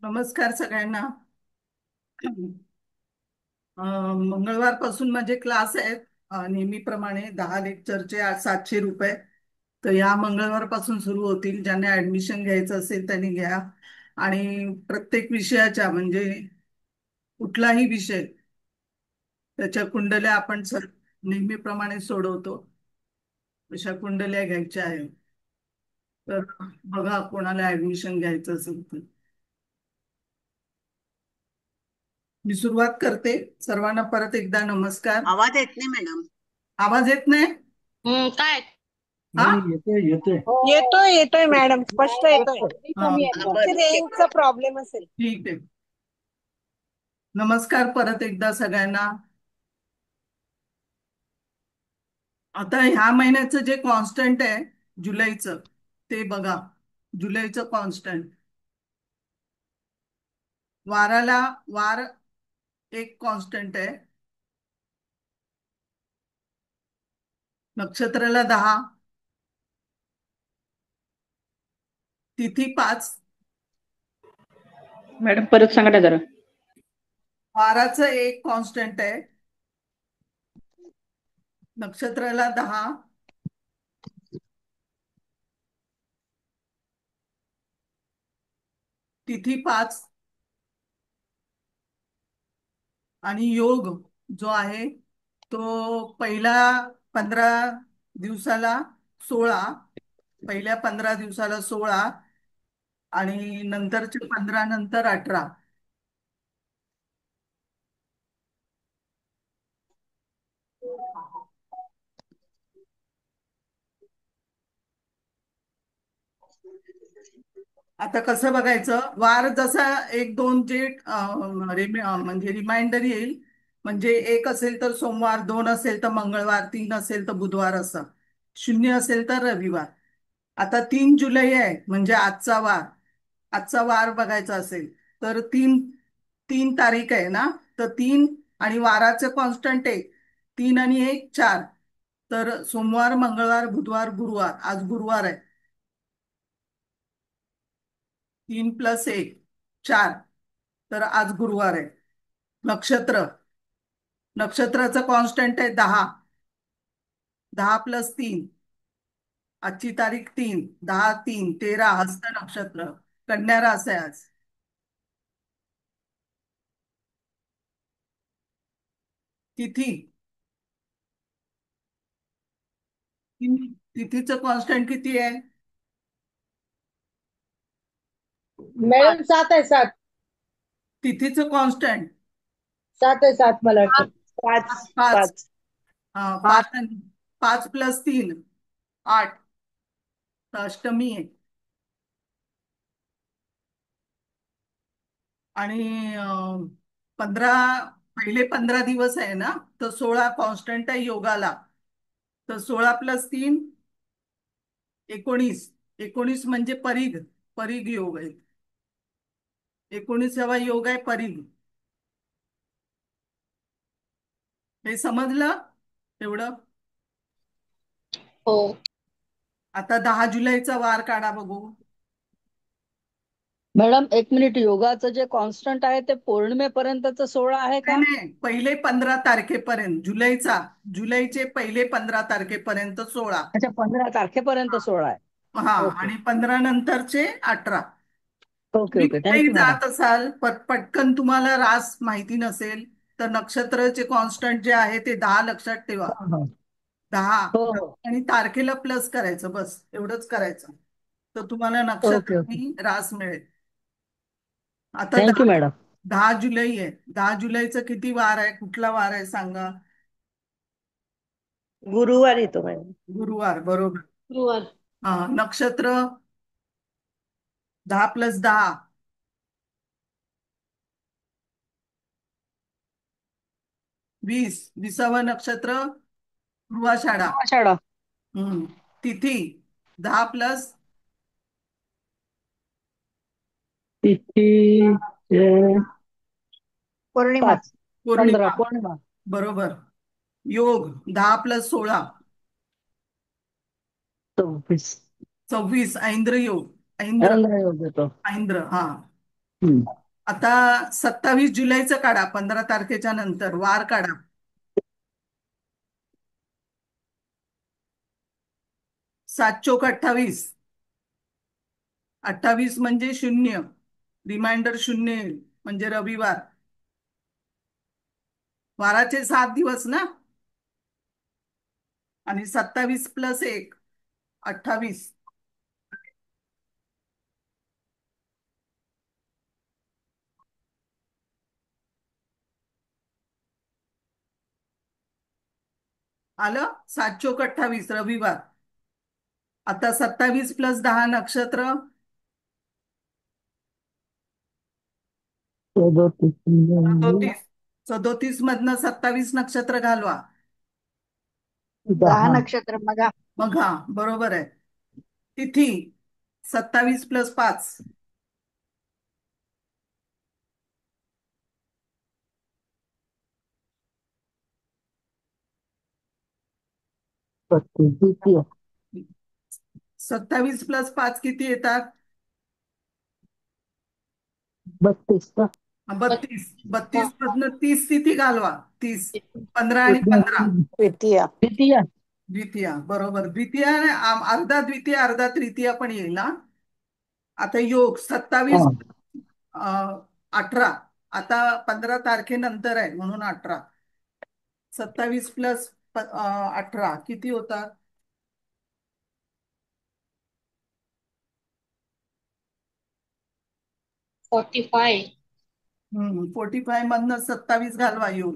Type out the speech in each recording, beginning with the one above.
नमस्कार सगळ्यांना. मंगळवारपासून माझे क्लास आहेत. नेहमीप्रमाणे 10 लेक्चरचे आज 700 रुपये. तर या मंगळवारपासून सुरू होतील. ज्यांना ऍडमिशन घ्यायचं असेल त्यांनी घ्या. आणि प्रत्येक विषयाच्या म्हणजे कुठलाही विषय त्याच्या कुंडल्या आपण नेहमीप्रमाणे सोडवतो. अशा कुंडल्या घ्यायच्या आहेत. तर बघा कोणाला ऍडमिशन घ्यायचं असेल तर. मी सुरुवात करते. सर्वांना परत एकदा नमस्कार. आवाज येत नाही मॅडम. आवाज येत नाही? काय? हा. नाही नाही, येतोय येतोय. येतोय येतोय मॅडम, स्पष्ट येतोय. हा, तुमची रेंजचा प्रॉब्लेम असेल. ठीक आहे. नमस्कार परत एकदा सगळ्यांना. आता ह्या महिन्याचं जे कॉन्स्टंट आहे जुलैचं, ते बघा. जुलैचं कॉन्स्टंट वाराला वार एक कॉन्स्टंट आहे. नक्षत्राला 10, तिथी 5, मॅडम परत सांगा ना जरा. वाराचं एक कॉन्स्टंट आहे. नक्षत्राला 10, तिथी 5 आणि योग जो आहे तो पहिला 15 दिवसाला 16, पहिल्या 15 दिवसाला 16 आणि नंतरच्या 15 नंतर 18. आता कसं बघायचं, वार जसा एक दोन जे म्हणजे रिमाइंडर येईल. म्हणजे एक असेल तर सोमवार, दोन असेल तर मंगळवार, तीन असेल तर बुधवार, असं. शून्य असेल तर रविवार. आता 3 जुलै आहे म्हणजे आजचा वार. आजचा वार बघायचा असेल तर तीन 3 तारीख आहे ना. तर 3 आणि वाराचं कॉन्स्टंट आहे. 3 आणि 1 4. तर सोमवार, मंगळवार, बुधवार, गुरुवार. आज गुरुवार आहे. 3 + 1 4. तर आज गुरुवार आहे. नक्षत्र नक्षत्राचं कॉन्स्टंट आहे 10. 10 + 3. आजची तारीख 3. 10 3 13 हस्त नक्षत्र. कन्या रास आहे आज. तिथी तिथीचं कॉन्स्टंट किती आहे? मॅडम 7 आहे, 7. तिथीचं कॉन्स्टंट 7 आहे, 7 मला वाटतं. 5 5. 5. हा, हा. 5 + 3 8. तर अष्टमी आहे. आणि पहिले 15 दिवस आहे ना. तर 16 कॉन्स्टंट आहे योगाला. तर 16 + 3 19. 19 म्हणजे परीघ. परीघ योग आहे. 19वा योग आहे परीघ. हे समजलं एवढं? हो आता 10 जुलैचा वार काढा बघू. मॅडम एक मिनिट, योगाचं जे कॉन्स्टंट आहे ते पौर्णिमेपर्यंतच 16 आहे नाही का? नाही, पहिले 15 तारखेपर्यंत जुलैचे पहिले 15 तारखेपर्यंत 16. अच्छा, 15 तारखेपर्यंत 16 आहे. हा, ओके आणि 15 नंतरचे 18. ओके तुम्ही ओके, कुठेही थँक्यू मॅडम. जात असाल, पटकन तुम्हाला रास माहिती नसेल तर नक्षत्राचे कॉन्स्टंट जे आहे ते 10 लक्षात ठेवा. हो हो 10 हो हो. आणि तारखेला प्लस करायचं, बस एवढंच करायचं. तर तुम्हाला नक्षत्र ओके ओके, आणि रास मिळेल. आता थँक्यू 10 मॅडम. 10 जुलै आहे. 10 जुलैचं किती वार आहे? कुठला वार आहे सांगा? गुरुवार येतो मॅडम. गुरुवार, बरोबर. गुरुवार. हा, नक्षत्र 10 + 10 20. 20वं नक्षत्र पूर्वाषाढा. आषाढा. हम्म. तिथी 10 + तिथी पौर्णिमा. 5. 15 पौर्णिमा, पौर्णिमा. बरोबर. योग 10 + 16 24. 26. ऐंद्र योग. ऐंद्र. चंद्र योग येतो. ऐंद्र, हा. हम्म. आता 27 जुलैचं काढा, 15 तारखेच्या नंतर वार काढा. 7 चोक 28, 28 म्हणजे शून्य, रिमाइंडर शून्य येईल म्हणजे रविवार. वाराचे 7 दिवस ना, आणि 27 + 1 28. आलं? 7 चोक 28 रविवार. आता 27 + 10 नक्षत्र. 37. 37 मधनं 27 नक्षत्र घालवा. 10 नक्षत्र बघा. मग हा बरोबर आहे. तिथी 27 + 5. 27 + 5 किती येतात? 32 का? 32. 32 मधनं 30 तिथी घालवा. 30. 15 आणि 15. तृतीया. द्वितीय. द्वितीया बरोबर. द्वितीया अर्धा द्वितीय अर्धा तृतीया पण येईल ना. आता योग 27 18. आता 15 तारखेनंतर आहे म्हणून 18. 27 + 18 किती होतात? 45. 45 मधनं 27 घालवा योग.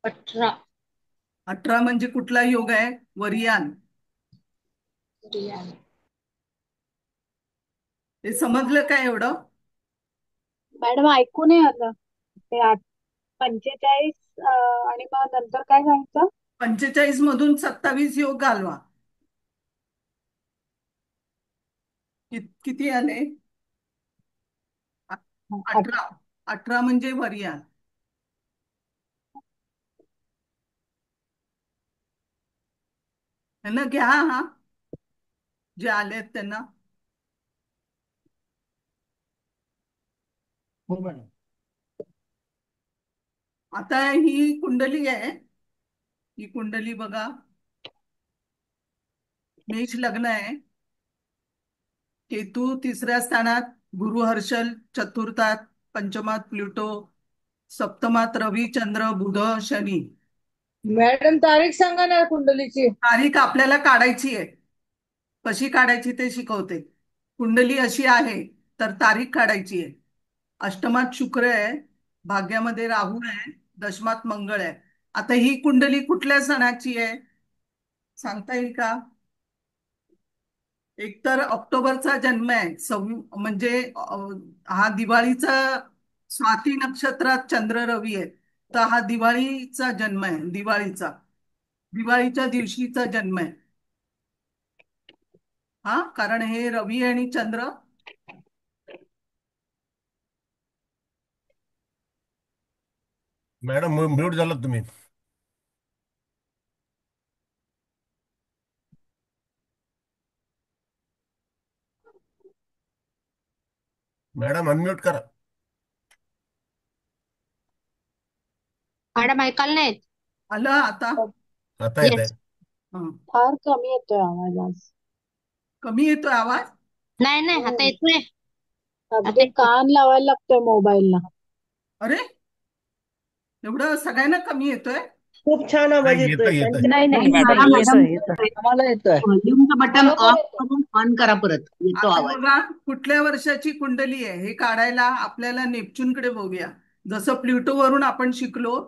18. 18 म्हणजे कुठला योग आहे? वरियान. रियाल. हे समजलं काय एवढं? मॅडम ऐकू नाही आलं. ते 45 आणि मग नंतर काय सांगितलं? 45 मधून 27 योग घालवा. किती आले? 18. 18 म्हणजे वरियान. त्यांना घ्या हा, जे आलेत त्यांना. हो मॅडम. आता ही कुंडली आहे. ही कुंडली बघा. मेष लग्न आहे. केतू 3ऱ्या स्थानात, गुरु हर्षल 4थात, पंचमात प्लुटो, सप्तमात रवी चंद्र बुध शनी. मॅडम तारीख सांगा ना कुंडलीची. तारीख आपल्याला काढायची आहे. कशी काढायची ते शिकवते. कुंडली अशी आहे तर तारीख काढायची आहे. अष्टमात शुक्र आहे, भाग्यामध्ये राहू आहे, दशमात मंगळ आहे. आता ही कुंडली कुठल्या सणाची आहे सांगता येईल का? एकतर ऑक्टोबरचा जन्म आहे, म्हणजे हा दिवाळीचा, स्वाती नक्षत्रात चंद्र रवी आहे, तर हा दिवाळीचा जन्म आहे. दिवाळीच्या दिवशीचा जन्म आहे हा, कारण हे रवी आणि चंद्र. मॅडम म्यूट झालात तुम्ही. मॅडम अनम्यूट करा. मॅडम ऐकायला नाहीत. आलं आता? आता येत आहे. येस. हं. फार कमी येतोय आवाज आज. कमी येतोय आवाज? नाही नाही, आता येतोय. आता अगदी येतोय. कान लावायला लागतोय मोबाईलला. अरे, एवढं सगळ्यांना कमी येतोय? खूप छान आवाज नाही, येतोय. येतंय. नाही नाही मॅडम, मॅडम, मॅडम, येतोय आम्हाला येतोय. व्हॉल्यूमचं बटन बरोबर ऑफ येतोय. करून ऑन करा, परत येतो आता आवाज. बघा कुठल्या वर्षाची कुंडली आहे हे काढायला आपल्याला नेपच्यूनकडे बघूया. जसं प्लुटो वरून आपण शिकलो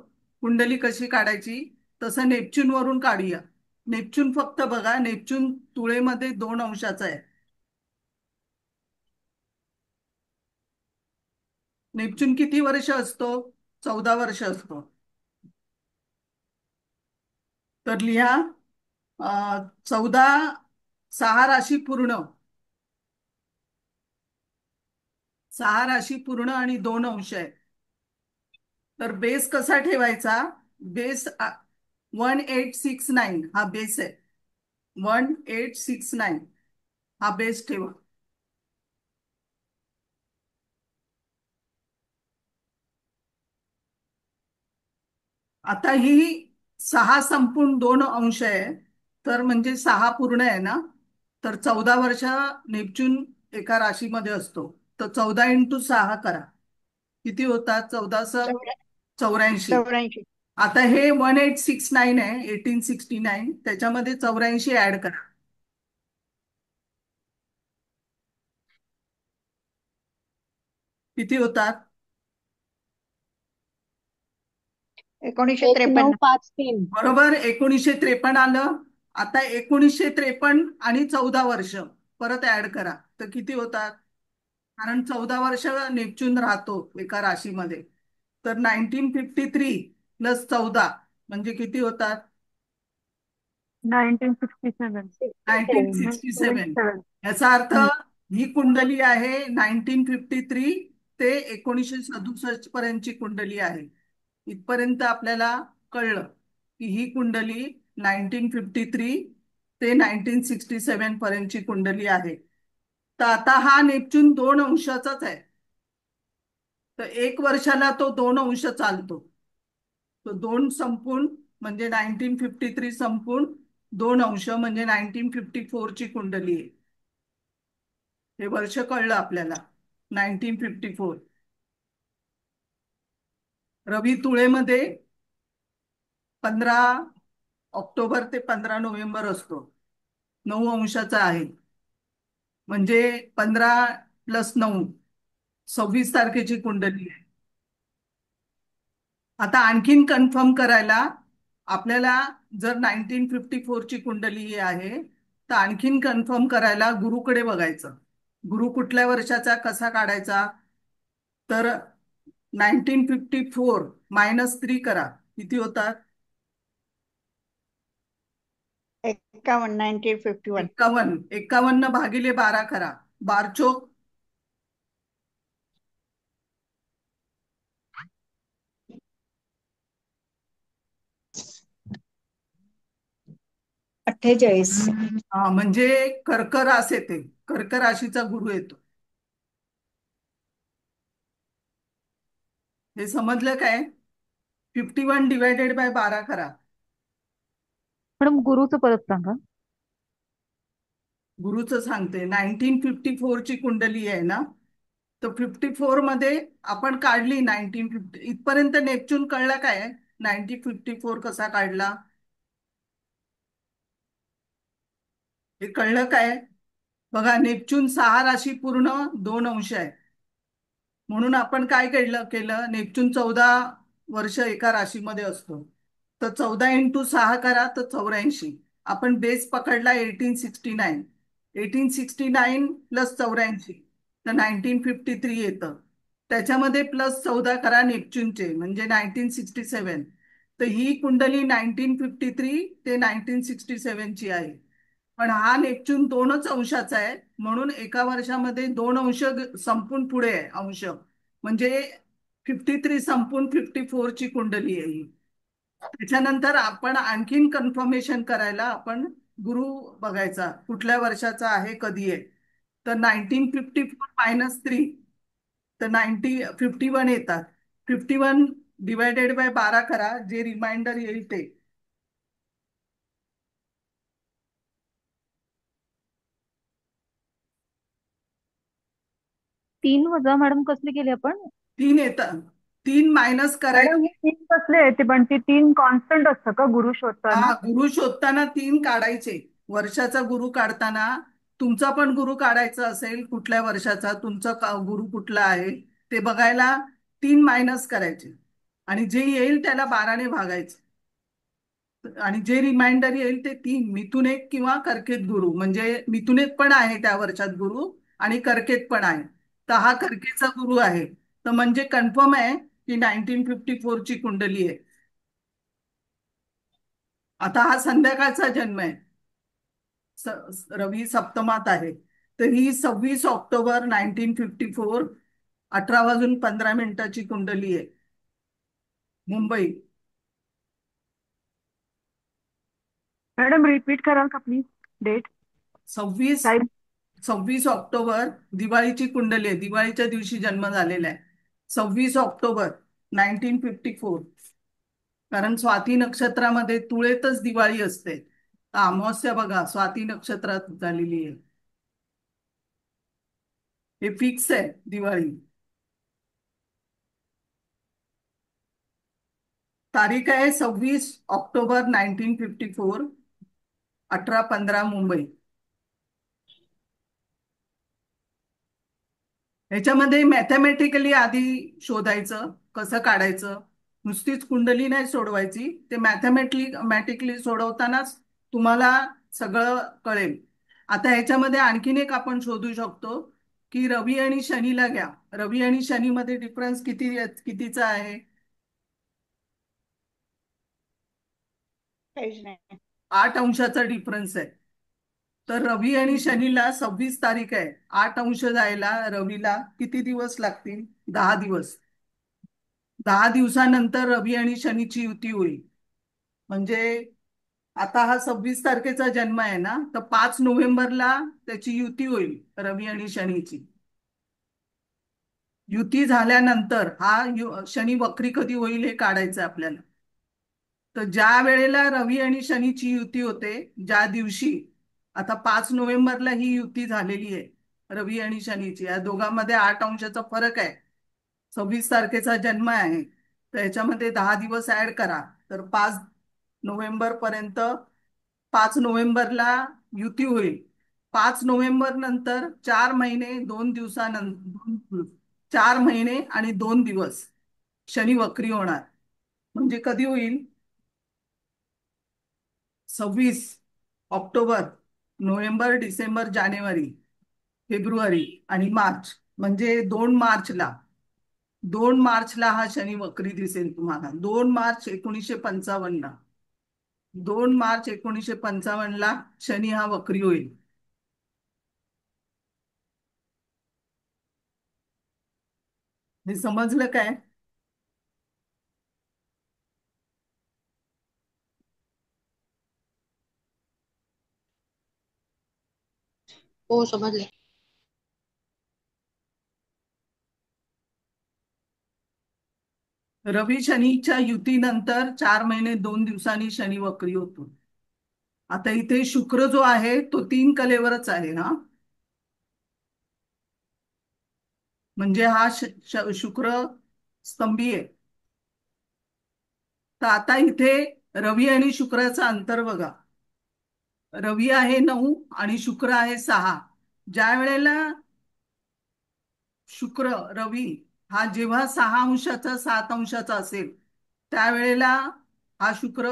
कुंडली कशी काढायची, तसं नेपच्यून वरून काढूया. नेपच्यून फक्त बघा, नेपच्यून तुळेमध्ये 2 अंशाचा आहे. नेपच्यून किती वर्ष असतो? 14 वर्ष असतो. तर लिहा 14, 6 राशी पूर्ण, 6 राशी पूर्ण आणि 2 अंश आहे. तर बेस कसा ठेवायचा? बेस 1869 हा बेस आहे. 1869 हा बेस ठेवा. आता ही 6 संपूर्ण 2 अंश आहे, तर म्हणजे 6 पूर्ण आहे ना, तर 14 वर्ष नेपच्यून एका राशीमध्ये असतो. तर 14 × 6 करा, किती होतात? 14 84. 84. आता हे 1869 आहे, 1869, त्याच्यामध्ये 84 ऍड करा, किती होतात? 1953. 1953. बरोबर, 1953 आलं. आता 1953 आणि 14 वर्ष परत ऍड करा, तर किती होतात? कारण 14 वर्ष नेपच्यून राहतो एका राशीमध्ये. तर 1953 + 14 म्हणजे किती होतात? 1967. 1967. 1967. याचा अर्थ ही कुंडली आहे 1953 ते 1967 पर्यंतची कुंडली आहे. इथपर्यंत आपल्याला कळलं की ही कुंडली 1953 ते 1967 पर्यंतची कुंडली आहे. तर आता हा नेपच्यून 2 अंशाचाच आहे, तर 1 वर्षाला तो 2 अंश चालतो. तो 2 संपून म्हणजे 1953 संपून 2 अंश म्हणजे 1954 ची कुंडली आहे. हे वर्ष कळलं आपल्याला, 1954. रवी तुळेमध्ये 15 ऑक्टोबर ते 15 नोव्हेंबर असतो, 9 अंशाचा आहे. म्हणजे 15 + 9 26 तारखेची कुंडली आहे. आता आणखीन कन्फर्म करायला आपल्याला, जर 1954 ची कुंडली ही आहे, तर आणखीन कन्फर्म करायला गुरुकडे बघायचं. गुरु कुठल्या वर्षाचा कसा काढायचा? तर 1954 -3 करा, किती होतात? 51. 1951. 51. 51 / 12 करा, बारचोक 48. हा, म्हणजे कर्क रास येते, कर्क राशीचा गुरु येतो. हे समजलं काय? 51 / 12 करा. मॅडम गुरुचं परत सांगा. गुरुचं सांगते. 1954 ची कुंडली आहे ना, तर 54 मध्ये आपण काढली 1950 इथपर्यंत. नेपच्यून कळला काय? 1954 कसा काढला हे कळलं काय? बघा, नेपच्यून 6 राशी पूर्ण 2 अंश आहे. म्हणून आपण काय केलं, नेपच्यून 14 वर्ष एका राशीमध्ये असतो. तर 14 × 6 करा, तर 84. आपण बेस पकडला 1869. 1869 + 84 तर 1953 येतं. त्याच्यामध्ये +14 करा नेपच्यूनचे, म्हणजे 1967. तर ही कुंडली 1953 ते 1967 ची आहे. पण हा नेपच्यून 2 अंशाचा आहे, म्हणून एका वर्षामध्ये 2 अंश संपून पुढे आहे अंश. म्हणजे 53 संपून 54 ची कुंडली आहे ही. त्याच्यानंतर आपण आणखीन कन्फर्मेशन करायला आपण गुरु बघायचा कुठल्या वर्षाचा आहे, कधी आहे. तर 1954 -3 तर 51 येतात. 51 ÷ 12 करा, जे रिमाइंडर येईल ते. 3 वजा मॅडम कसले केले आपण? 3 येतात. 3 मायनस मॅडम करायचे. हे 3 कसले आहे ते? पण ते 3 कॉन्स्टंट असतं का गुरु हा, शोधताना? गुरु शोधताना 3 काढायचे. वर्षाचा गुरु काढताना तुमचा पण गुरु काढायचा असेल, कुठल्या वर्षाचा तुमचा गुरु कुठला आहे ते बघायला 3 मायनस करायचे, आणि जे येईल त्याला 12ने भागायचे. आणि जे रिमाइंडर येईल ते 3, मिथुन 1 किंवा कर्केत गुरु. म्हणजे मिथुन 1 पण आहे त्या वर्षात गुरु, आणि कर्केत पण आहे. तर हा कर्केचा गुरु आहे. तर म्हणजे कन्फर्म आहे की 1954 ची कुंडली आहे. आता हा संध्याकाळचा जन्म आहे, रवी सप्तमात आहे. तर ही 26 ऑक्टोबर 1954 18 वाजून 15 मिनिटाची कुंडली आहे, मुंबई. मॅडम रिपीट कराल का प्लीज? Date 26 Saheb. 26 ऑक्टोबर दिवाळीची कुंडली आहे, दिवाळीच्या दिवशी जन्म झालेला आहे. 26 ऑक्टोबर 1954. कारण स्वाती नक्षत्रामध्ये तुळेतच दिवाळी असते. तर अमावस्या बघा स्वाती नक्षत्रात झालेली आहे. हे फिक्स आहे दिवाळी. तारीख आहे 26 ऑक्टोबर 1954. 18:15 मुंबई. ह्याच्यामध्ये मॅथमॅटिकली आधी शोधायचं कसं काढायचं. नुसतीच कुंडली नाही सोडवायची, ते मॅथमॅटिकली सोडवतानाच तुम्हाला सगळं कळेल. आता ह्याच्यामध्ये आणखीन एक आपण शोधू शकतो की रवी आणि शनीला घ्या. रवी आणि शनीमध्ये डिफरन्स कितीचा आहे? काहीच नाही. 8 अंशाचा डिफरन्स आहे. तर रवी आणि शनीला 26 तारीख आहे. 8 अंश जायला रवीला किती दिवस लागतील? 10 दिवस. 10 दिवसानंतर रवी आणि शनीची युती होईल. म्हणजे आता हा 26 तारखेचा जन्म आहे ना, तर 5 नोव्हेंबरला त्याची युती होईल रवी आणि शनीची. युती झाल्यानंतर शनी वक्री कधी होईल हे काढायचं आहे आपल्याला. तर ज्या वेळेला रवी आणि शनीची युती होते, ज्या दिवशी, आता 5 नोव्हेंबरला ही युती झालेली आहे रवी आणि शनीची. या दोघांमध्ये 8 अंशाचा फरक आहे. 26 तारखेचा जन्म आहे, तर याच्यामध्ये 10 दिवस ऍड करा. तर 5 नोव्हेंबर पर्यंत, 5 नोव्हेंबरला युती होईल. 5 नोव्हेंबर नंतर 4 महिने 2 दिवसानंतर, 4 महिने आणि 2 दिवस शनी वक्री होणार. म्हणजे कधी होईल? 26 ऑक्टोबर, नोव्हेंबर, डिसेंबर, जानेवारी, फेब्रुवारी आणि मार्च. म्हणजे 2 मार्चला, 2 मार्चला हा शनी वक्री दिसेल तुम्हाला. 2 मार्च 1955ला, 2 मार्च 1955ला शनी हा वक्री होईल. हे समजलं काय? हो समजले. रवी शनीच्या युतीनंतर 4 महिने 2 दिवसांनी शनी वक्री होतो. आता इथे शुक्र जो आहे तो 3 कलेवरच आहे ना, म्हणजे हा शुक्र स्तंभी आहे. तर आता इथे रवी आणि शुक्राचं अंतर बघा. रवी आहे 9 आणि शुक्र आहे 6. ज्या वेळेला शुक्र, रवी हा जेव्हा 6 अंशाचा 7 अंशाचा असेल, त्यावेळेला हा शुक्र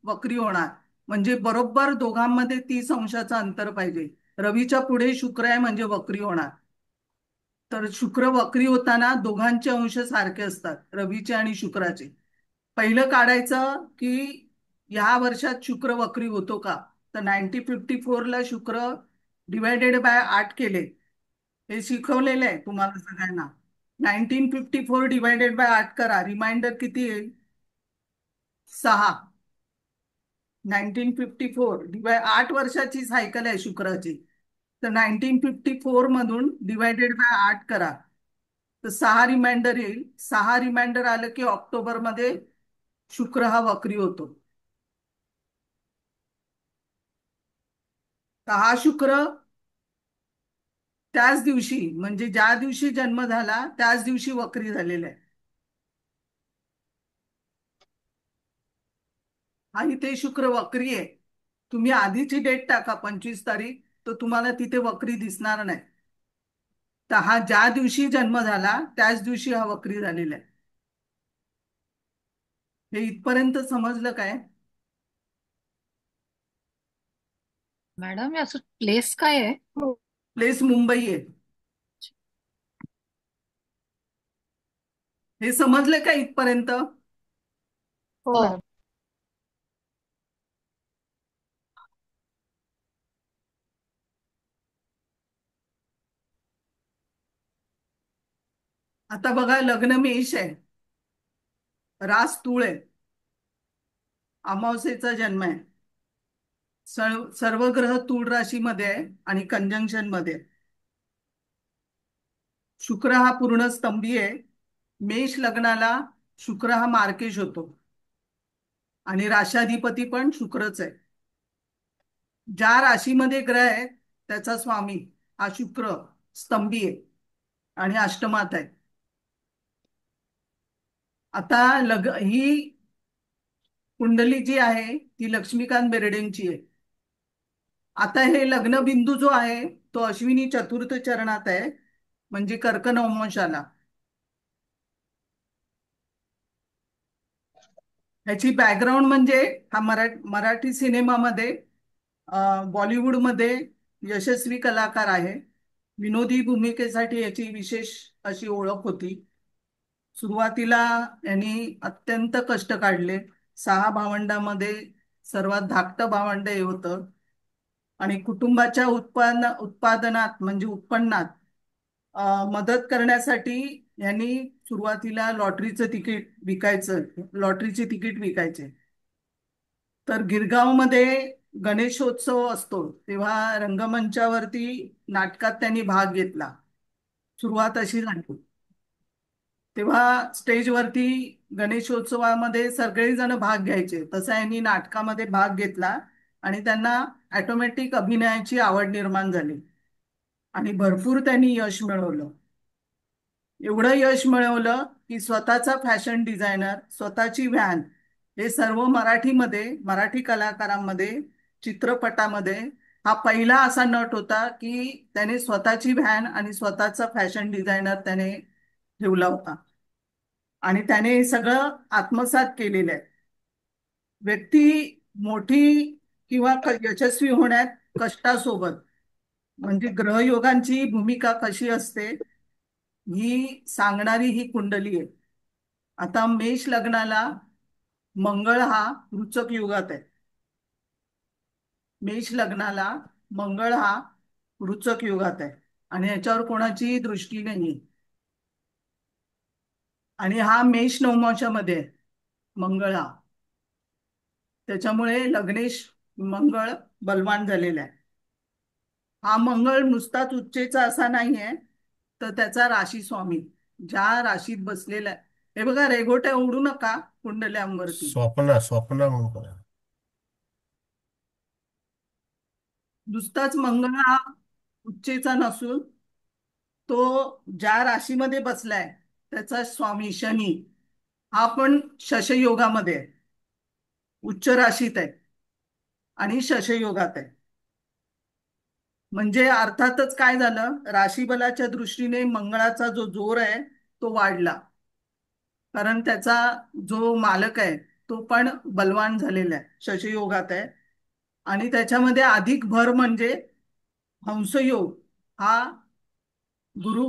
वक्री होणार. म्हणजे बरोबर दोघांमध्ये 30 अंशाचं अंतर पाहिजे. रवीच्या पुढे शुक्र आहे म्हणजे वक्री होणार. तर शुक्र वक्री होताना दोघांचे अंश सारखे असतात, रवीचे आणि शुक्राचे. पहिलं काढायचं की ह्या वर्षात शुक्र वक्री होतो का. तर 1954ला शुक्र डिवायडेड बाय 8 केले. हे शिकवलेलं आहे तुम्हाला सगळ्यांना. 1954 डिवायडेड बाय 8 करा, रिमाइंडर किती येईल? 6. 1954 8 वर्षाची सायकल आहे शुक्राची. तर 1954 मधून डिवायडेड बाय 8 करा, तर 6 रिमाइंडर येईल. 6 रिमाइंडर आलं की ऑक्टोबरमध्ये शुक्र हा वक्री होतो. तर हा शुक्र त्याच दिवशी, म्हणजे ज्या दिवशी जन्म झाला त्याच दिवशी वक्री झालेला आहे. आणि ते शुक्र वक्री आहे. तुम्ही आधीची डेट टाका 25 तारीख, तर तुम्हाला तिथे वक्री दिसणार नाही. तर हा ज्या दिवशी जन्म झाला त्याच दिवशी हा वक्री झालेला आहे. हे इथपर्यंत समजलं काय? मॅडम याचं प्लेस काय आहे? हो. प्लेस मुंबई आहे. हे समजलं का इथपर्यंत? हो हो. मॅडम. आता बघा, लग्न मेष आहे, रास तूळ आहे, अमावस्येचा जन्म आहे. सर्व ग्रह तूळ राशीमध्ये आहे आणि कंजंक्शन मध्ये आहे. शुक्र हा पूर्ण स्तंभी आहे. मेष लग्नाला शुक्र हा मार्केश होतो आणि राशाधिपती पण शुक्रच आहे. ज्या राशीमध्ये ग्रह आहे त्याचा स्वामी हा शुक्र स्तंभी आहे आणि अष्टमात आहे. आता ही कुंडली जी आहे ती लक्ष्मीकांत बेर्डेंची आहे. आता हे लग्न बिंदू जो आहे तो अश्विनी चतुर्थ चरणात आहे, म्हणजे कर्क नवमांशाला. ह्याची बॅकग्राऊंड म्हणजे हा मराठी सिनेमामध्ये बॉलिवूडमध्ये यशस्वी कलाकार आहे. विनोदी भूमिकेसाठी याची विशेष अशी ओळख होती. सुरुवातीला यांनी अत्यंत कष्ट काढले. 6 भावंडामध्ये सर्वात धाकटं भावंड हे होतं आणि कुटुंबाच्या उत्पादनात म्हणजे उत्पन्नात मदत करण्यासाठी यांनी सुरुवातीला लॉटरीचे तिकीट विकायचे. तर गिरगावमध्ये गणेशोत्सव असतो तेव्हा रंगमंचावरती नाटकात त्यांनी भाग घेतला. सुरुवात अशी झाली. तेव्हा स्टेजवरती गणेशोत्सवामध्ये सगळेजण भाग घ्यायचे, तसा यांनी नाटकामध्ये भाग घेतला आणि त्यांना ऑटोमॅटिक अभिनयाची आवड निर्माण झाली आणि भरपूर त्यांनी यश मिळवलं. एवढं यश मिळवलं की स्वतःचा फॅशन डिझायनर, स्वतःची व्हॅन, हे सर्व मराठी कलाकारांमध्ये चित्रपटामध्ये हा पहिला असा नट होता की त्याने स्वतःची व्हॅन आणि स्वतःचा फॅशन डिझायनर त्याने ठेवला होता आणि त्याने हे सगळं आत्मसात केलेलं आहे. व्यक्ती मोठी किंवा यशस्वी होण्यात कष्टासोबत म्हणजे ग्रहयोगांची भूमिका कशी असते ही सांगणारी ही कुंडली आहे. आता मेष लग्नाला मंगळ हा वृश्चिक युगात आहे. मेष लग्नाला मंगळ हा वृश्चिक युगात आहे आणि याच्यावर कोणाची दृष्टी नाही आणि हा मेष नवमांशामध्ये आहे मंगळ हा. त्याच्यामुळे लग्नेश मंगळ बलवान झालेला आहे. हा मंगळ नुसताच उच्चेचा असा नाहीये, तर त्याचा राशी स्वामी ज्या राशीत बसलेला आहे. हे बघा, रेघोट्या उडू नका कुंडल्यांवरती. स्वप्न म्हणून करा. नुसताच मंगळ हा उच्चेचा नसून तो ज्या राशीमध्ये बसलाय त्याचा स्वामी शनी हा पण शशयोगामध्ये आहे, उच्च राशीत आहे आणि शशयोगात आहे. म्हणजे अर्थातच काय झालं, राशीबलाच्या दृष्टीने मंगळाचा जो जोर आहे तो वाढला, कारण त्याचा जो मालक आहे तो पण बलवान झालेला आहे, शशयोगात आहे. आणि त्याच्यामध्ये अधिक भर म्हणजे हंसयोग हा गुरु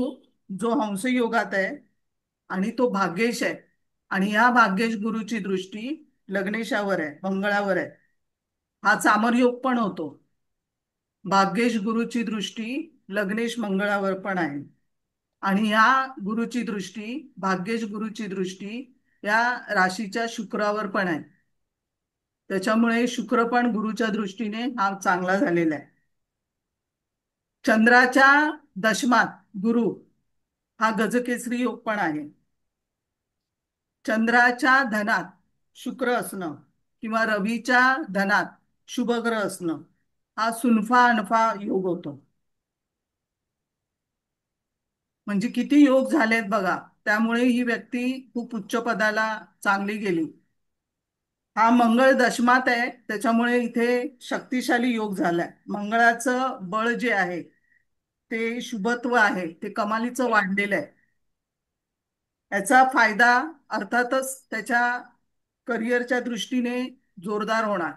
जो हंसयोगात आहे आणि तो भाग्येश आहे आणि या भाग्येश गुरुची दृष्टी लग्नेशावर आहे, मंगळावर आहे. हा चामरयोग पण होतो. भाग्येश गुरुची दृष्टी लग्नेश मंगळावर पण आहे आणि या भाग्येश गुरुची दृष्टी या राशीच्या शुक्रावर पण आहे. त्याच्यामुळे शुक्र पण गुरुच्या दृष्टीने हा चांगला झालेला आहे. चंद्राच्या दशमात गुरु हा गजकेसरी योग पण आहे. चंद्राच्या धनात शुक्र असणं किंवा रवीच्या धनात शुभ ग्रह असणं हा सुनफा अनफा योग होतो. म्हणजे किती योग झालेत बघा. त्यामुळे ही व्यक्ती खूप उच्च पदाला चांगली गेली. हा मंगळ दशमात आहे, त्याच्यामुळे इथे शक्तिशाली योग झालाय. मंगळाचं बळ जे आहे ते शुभत्व आहे, ते कमालीचं वाढलेलं आहे. याचा फायदा अर्थातच त्याच्या करिअरच्या दृष्टीने जोरदार होणार,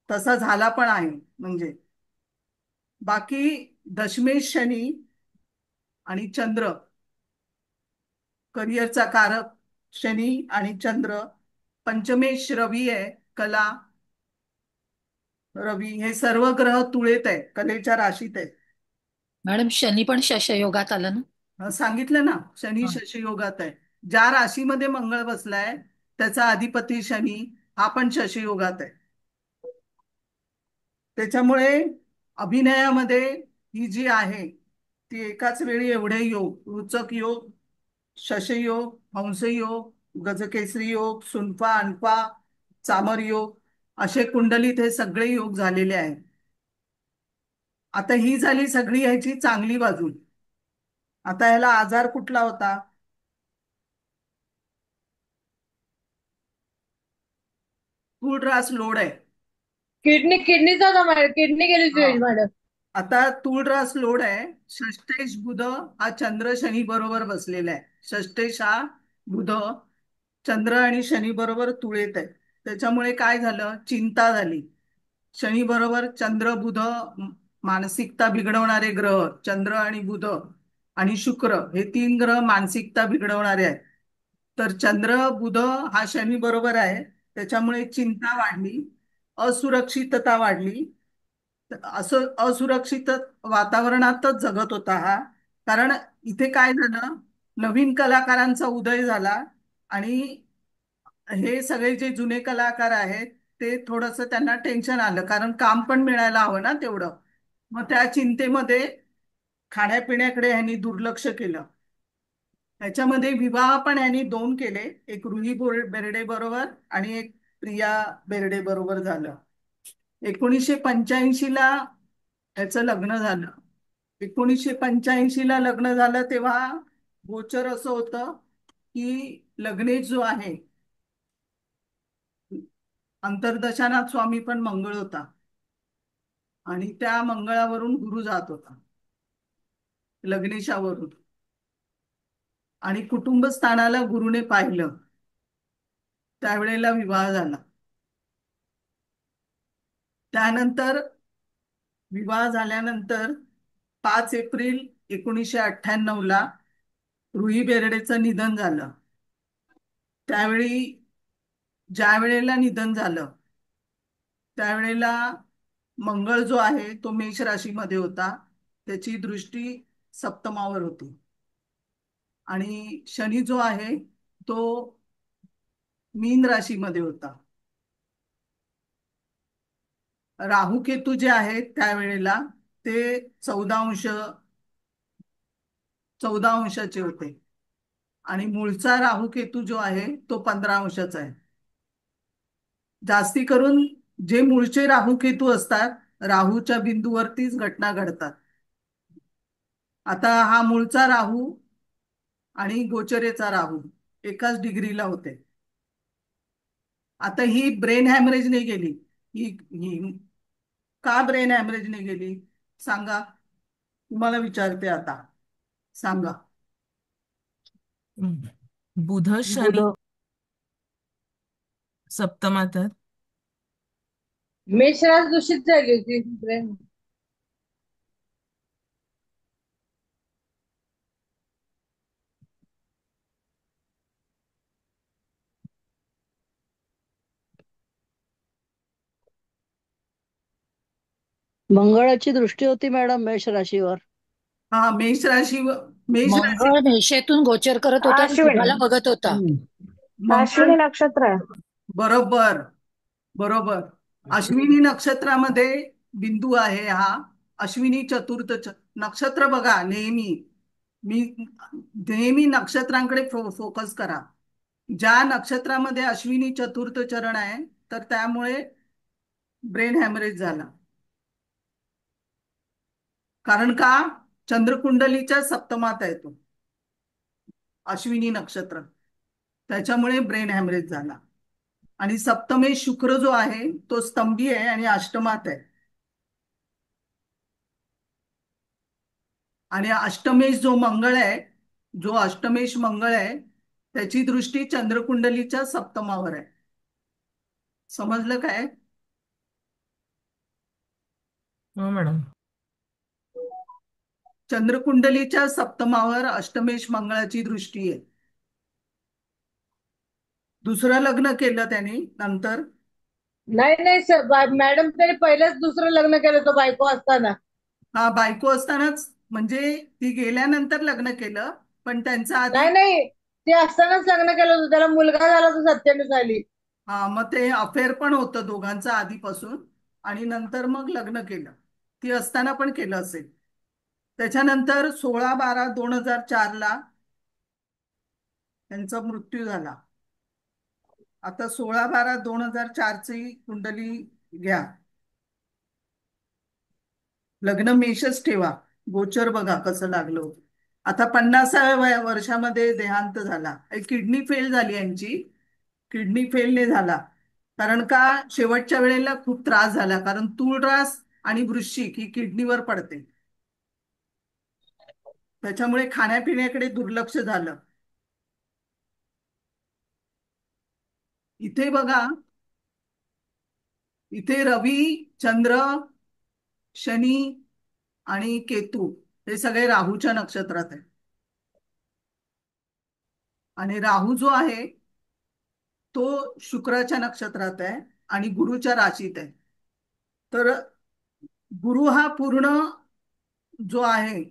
तसा झाला पण आहे. म्हणजे बाकी दशमेश शनी आणि चंद्र, करिअरचा कारक शनी आणि चंद्र. पंचमेश रवी आहे, कला रवी, हे सर्व ग्रह तुळेत आहे, कलेच्या राशीत आहे. मॅडम शनी पण शशयोगात आलं ना? सांगितलं ना, शनी हा. शशयोगात आहे. ज्या राशीमध्ये मंगळ बसलाय त्याचा अधिपती शनी हा पण शशयोगात आहे. त्याच्यामुळे अभिनयामध्ये ही जी आहे ती एकाच वेळी एवढे योग, रुचक योग, शशयोग, हंसयोग, गजकेसरी योग, सुनफा अनफा, चामर योग, असे कुंडलीत हे सगळे योग झालेले आहेत. आता ही झाली सगळी ह्याची चांगली बाजू. आता ह्याला आजार कुठला होता? तूळरास लोड आहे. किडनीचा होता मॅडम, किडनी गेली हा. होती मॅडम. आता तूळरास लोड आहे. षष्टेश बुध हा चंद्र शनी बरोबर बसलेला आहे. षष्टेश हा बुध चंद्र आणि शनी बरोबर तुळेत आहे. त्याच्यामुळे काय झालं? चिंता झाली. शनी बरोबर चंद्र बुध, मानसिकता बिघडवणारे ग्रह चंद्र आणि बुध आणि शुक्र हे 3 ग्रह मानसिकता बिघडवणारे आहेत. तर चंद्र बुध हा शनी बरोबर आहे. त्याच्यामुळे चिंता वाढली, असुरक्षितता वाढली. असं असुरक्षित वातावरणातच जगत होता हा. कारण इथे काय झालं, नवीन कलाकारांचा उदय झाला आणि हे सगळे जे जुने कलाकार आहेत ते थोडस त्यांना टेन्शन आलं, कारण काम पण मिळायला हवं ना तेवढं. मग त्या चिंतेमध्ये खाण्यापिण्याकडे ह्यांनी दुर्लक्ष केलं. ह्याच्यामध्ये विवाह पण ह्यांनी 2 केले, एक बेर्डे बरोबर आणि एक प्रिया बेर्डे बरोबर झालं. 1985 ला ह्याचं लग्न झालं. 1985 ला लग्न झालं तेव्हा गोचर असं होतं की लग्नेश जो आहे, अंतर्दशानाथ स्वामी पण मंगळ होता आणि त्या मंगळावरून गुरु जात होता, लग्नेशावरून. आणि कुटुंबस्थानाला गुरुने पाहिलं, त्यावेळेला विवाह झाला. त्यानंतर विवाह झाल्यानंतर 5 एप्रिल 1998 ला रुही बेर्डेचं निधन झालं. त्यावेळी ज्या वेळेला निधन झालं त्यावेळेला मंगळ जो आहे तो मेष राशीमध्ये होता, त्याची दृष्टी सप्तमावर होती. आणि शनी जो आहे तो मीन राशीमध्ये होता. राहू केतू जे आहेत त्यावेळेला ते 14 अंशाचे होते आणि मूळचा राहू केतू जो आहे तो 15 अंशाचा आहे. जास्ती करून जे मूळचे राहू केतू असतात राहूच्या बिंदूवरतीच घटना घडतात. आता हा मूळचा राहू आणि गोचरेचा राहू एकाच डिग्रीला होते. आता ही ब्रेन हॅमरेजने गेली. ही ही का ब्रेन हॅमरेजने गेली सांगा? तुम्हाला विचारते आता, सांगा. बुध शनी बुध सप्तमात आहेत. मेषराज दूषित झाली होती. मंगळाची दृष्टी होती मॅडम मेष राशीवर. हा, मेष राशी. मेष राशी मंगळ मेषेतून गोचर करत होता आणि अश्विनी तुम्हाला बघत होता. मंगळ. अश्विनी नक्षत्र आहे. बरोबर, बरोबर. अश्विनी नक्षत्रामध्ये बिंदू आहे हा. अश्विनी चतुर्थ नक्षत्र बघा नेहमी. मी नेहमी नक्षत्रांकडे फोकस करा. ज्या नक्षत्रामध्ये अश्विनी चतुर्थ चरण आहे तर त्यामुळे ब्रेन हॅमरेज झाला. कारण का? चंद्रकुंडलीच्या सप्तमात आहे तो अश्विनी नक्षत्र, त्याच्यामुळे ब्रेन हॅमरेज झाला. आणि सप्तमेश शुक्र जो आहे तो स्तंभी आहे आणि अष्टमात आहे. आणि अष्टमेश जो मंगळ आहे, जो अष्टमेश मंगळ आहे त्याची दृष्टी चंद्रकुंडलीच्या सप्तमावर आहे. समजलं काय? हो मॅडम. चंद्रकुंडलीच्या सप्तमावर अष्टमेश मंगळाची दृष्टी आहे. दुसरं लग्न केलं त्यांनी नंतर. नाही नाही सर, मॅडम त्याने पहिलेच दुसरं लग्न केलं होतं बायको असताना. हा, बायको असतानाच म्हणजे ती गेल्यानंतर लग्न केलं, पण त्यांचा आधी. नाही नाही, ते असतानाच लग्न केलं होतं. त्याला मुलगा झाला तो 97 साली. हा, मग ते अफेअर पण होतं दोघांचं आधीपासून. आणि नंतर मग लग्न केलं. ती असताना पण केलं असेल. त्याच्यानंतर 16/12/2004 त्यांचा मृत्यू झाला. आता 16/12/2004 ची कुंडली घ्या. लग्न मेषच ठेवा. गोचर बघा कसं लागलं होतं. आता 50व्या वर्षामध्ये देहांत झाला. किडनी फेल झाली यांची. किडनी फेल नाही झाला कारण का शेवटच्या वेळेला खूप त्रास झाला, कारण तूळ रास आणि वृश्चिक ही किडनीवर पडते. त्याच्यामुळे खाण्यापिण्याकडे दुर्लक्ष झालं. इथे बघा, इथे रवी, चंद्र, शनी आणि केतू हे सगळे राहूच्या नक्षत्रात आहे. आणि राहू जो आहे तो शुक्राच्या नक्षत्रात आहे आणि गुरुच्या राशीत आहे. तर गुरु हा पूर्ण जो आहे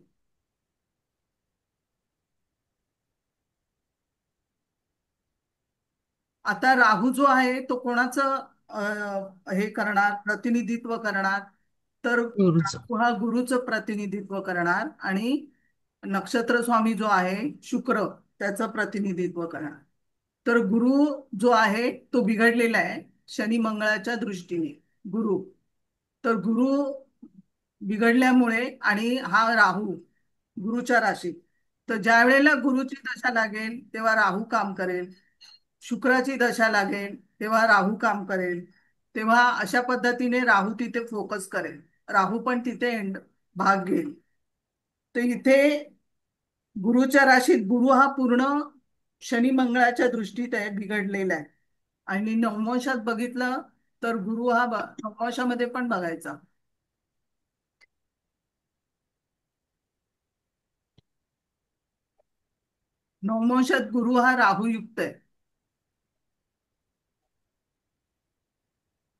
आता राहू जो आहे तो कोणाचं हे करणार, प्रतिनिधित्व करणार, तर गुरुच. राहू हा गुरुचं प्रतिनिधित्व करणार आणि नक्षत्र स्वामी जो आहे शुक्र त्याचं प्रतिनिधित्व करणार. तर गुरु जो आहे तो बिघडलेला आहे शनी मंगळाच्या दृष्टीने. गुरु तर गुरु बिघडल्यामुळे आणि हा राहू गुरुच्या राशीत, तर ज्या वेळेला गुरुची दशा लागेल तेव्हा राहू काम करेल, शुक्राची दशा लागेल तेव्हा राहू काम करेल. तेव्हा अशा पद्धतीने राहू तिथे फोकस करेल, राहू पण तिथे भाग घेईल. तर इथे गुरुच्या राशीत गुरु हा पूर्ण शनी मंगळाच्या दृष्टीत आहे, बिघडलेला आहे. आणि नवमांशात बघितलं तर गुरु हा नवमांशामध्ये पण बघायचा. नवमांशात गुरु हा राहूयुक्त आहे.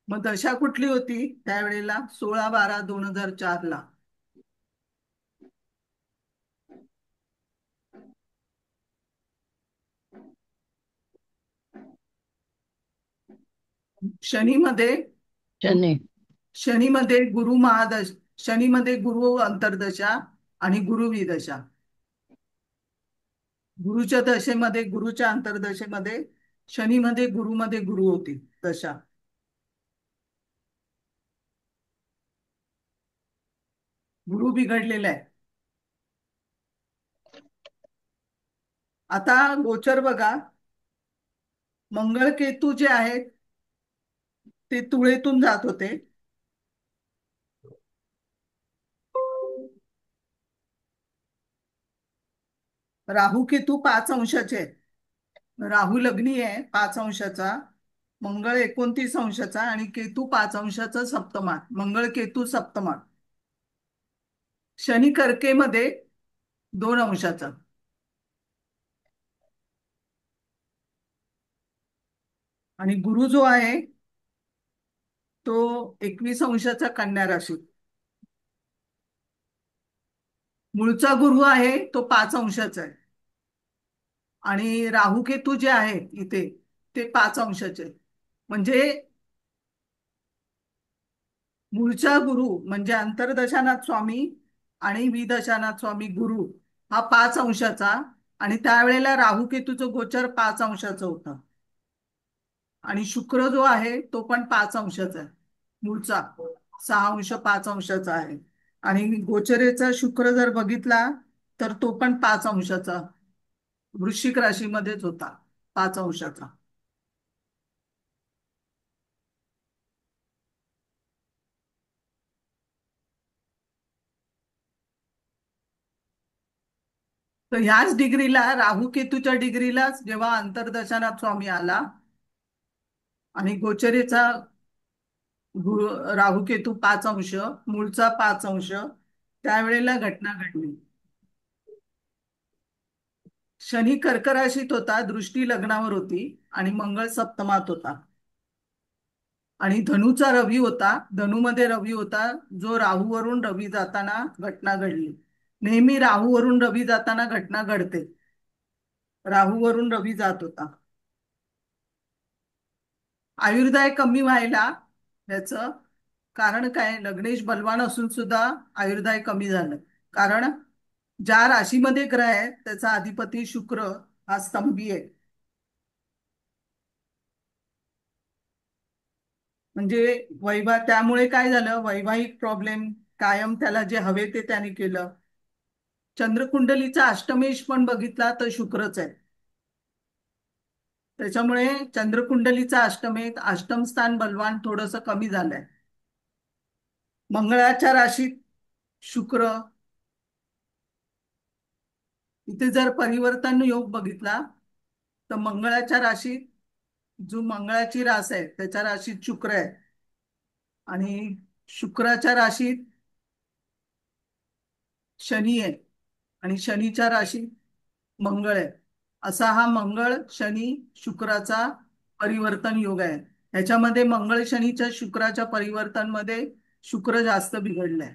मग दशा कुठली होती त्यावेळेला? 16/12/2004 शनीमध्ये शनी. शनीमध्ये गुरु महादश शनीमध्ये गुरु अंतर्दशा आणि गुरु विदशा. गुरुच्या दशेमध्ये, गुरुच्या अंतर्दशेमध्ये शनीमध्ये गुरुमध्ये गुरु होती दशा. गुरु बिघडलेला आहे. आता गोचर बघा, मंगळ केतू जे आहेत ते तुळेतून जात होते. राहू केतू 5 अंशाचे आहेत. राहू लग्नी आहे 5 अंशाचा, मंगळ 29 अंशाचा आणि केतू 5 अंशाचा सप्तमात. मंगळ केतू सप्तमात. शनी कर्केमध्ये 2 अंशाचा. आणि गुरु जो आहे तो 21 अंशाचा कन्या राशीत. मूळचा गुरु आहे तो 5 अंशाचा आहे. आणि राहू केतू जे आहेत इथे ते 5 अंशाचे आहेत. म्हणजे मूळचा गुरु म्हणजे अंतर्दशानाथ स्वामी आणि विदशानाथ स्वामी गुरु हा 5 अंशाचा. आणि त्यावेळेला राहू केतूचं गोचर 5 अंशाचं होतं. आणि शुक्र जो आहे तो पण 5 अंशाचा आहे. मूळचा 6 अंश 5 अंशाचा आहे. आणि गोचरेचा शुक्र जर बघितला तर तो पण 5 अंशाचा वृश्चिक राशीमध्येच होता, 5 अंशाचा. तर ह्याच डिग्रीला, राहू केतूच्या डिग्रीलाच जेव्हा अंतर्दशानाथ स्वामी आला आणि गोचरेचा राहू केतू 5 अंश, मूळचा 5 अंश, त्यावेळेला घटना घडली. शनी कर्क राशीत होता, दृष्टी लग्नावर होती आणि मंगळ सप्तमात होता. आणि धनुचा रवी होता, धनुमध्ये रवी होता, जो राहूवरून रवी जाताना घटना घडली. नेहमी राहूवरून रवी जाताना घटना घडते. राहूवरून रवी जात होता. आयुर्दाय कमी व्हायला याचं कारण काय, लग्नेश बलवान असून सुद्धा आयुर्दाय कमी झालं. कारण ज्या राशीमध्ये ग्रह आहे त्याचा अधिपती शुक्र हा स्तंभी आहे. म्हणजे त्यामुळे काय झालं, वैवाहिक प्रॉब्लेम कायम त्याला जे हवे ते त्याने केलं. चंद्रकुंडलीचा अष्टमेश पण बघितला तर शुक्रच आहे. त्याच्यामुळे चंद्रकुंडलीचा अष्टम स्थान बलवान थोडंसं कमी झालंय. मंगळाच्या राशीत शुक्र, इथे जर परिवर्तन योग बघितला तर मंगळाच्या राशीत, जो मंगळाची रास आहे त्याच्या राशीत शुक्र आहे आणि शुक्राच्या राशीत शनी आहे आणि शनीच्या राशीत मंगळ आहे. असा हा मंगळ शनी शुक्राचा परिवर्तन योग आहे. ह्याच्यामध्ये मंगळ शनीच्या शुक्राच्या परिवर्तन मध्ये शुक्र जास्त बिघडलाय.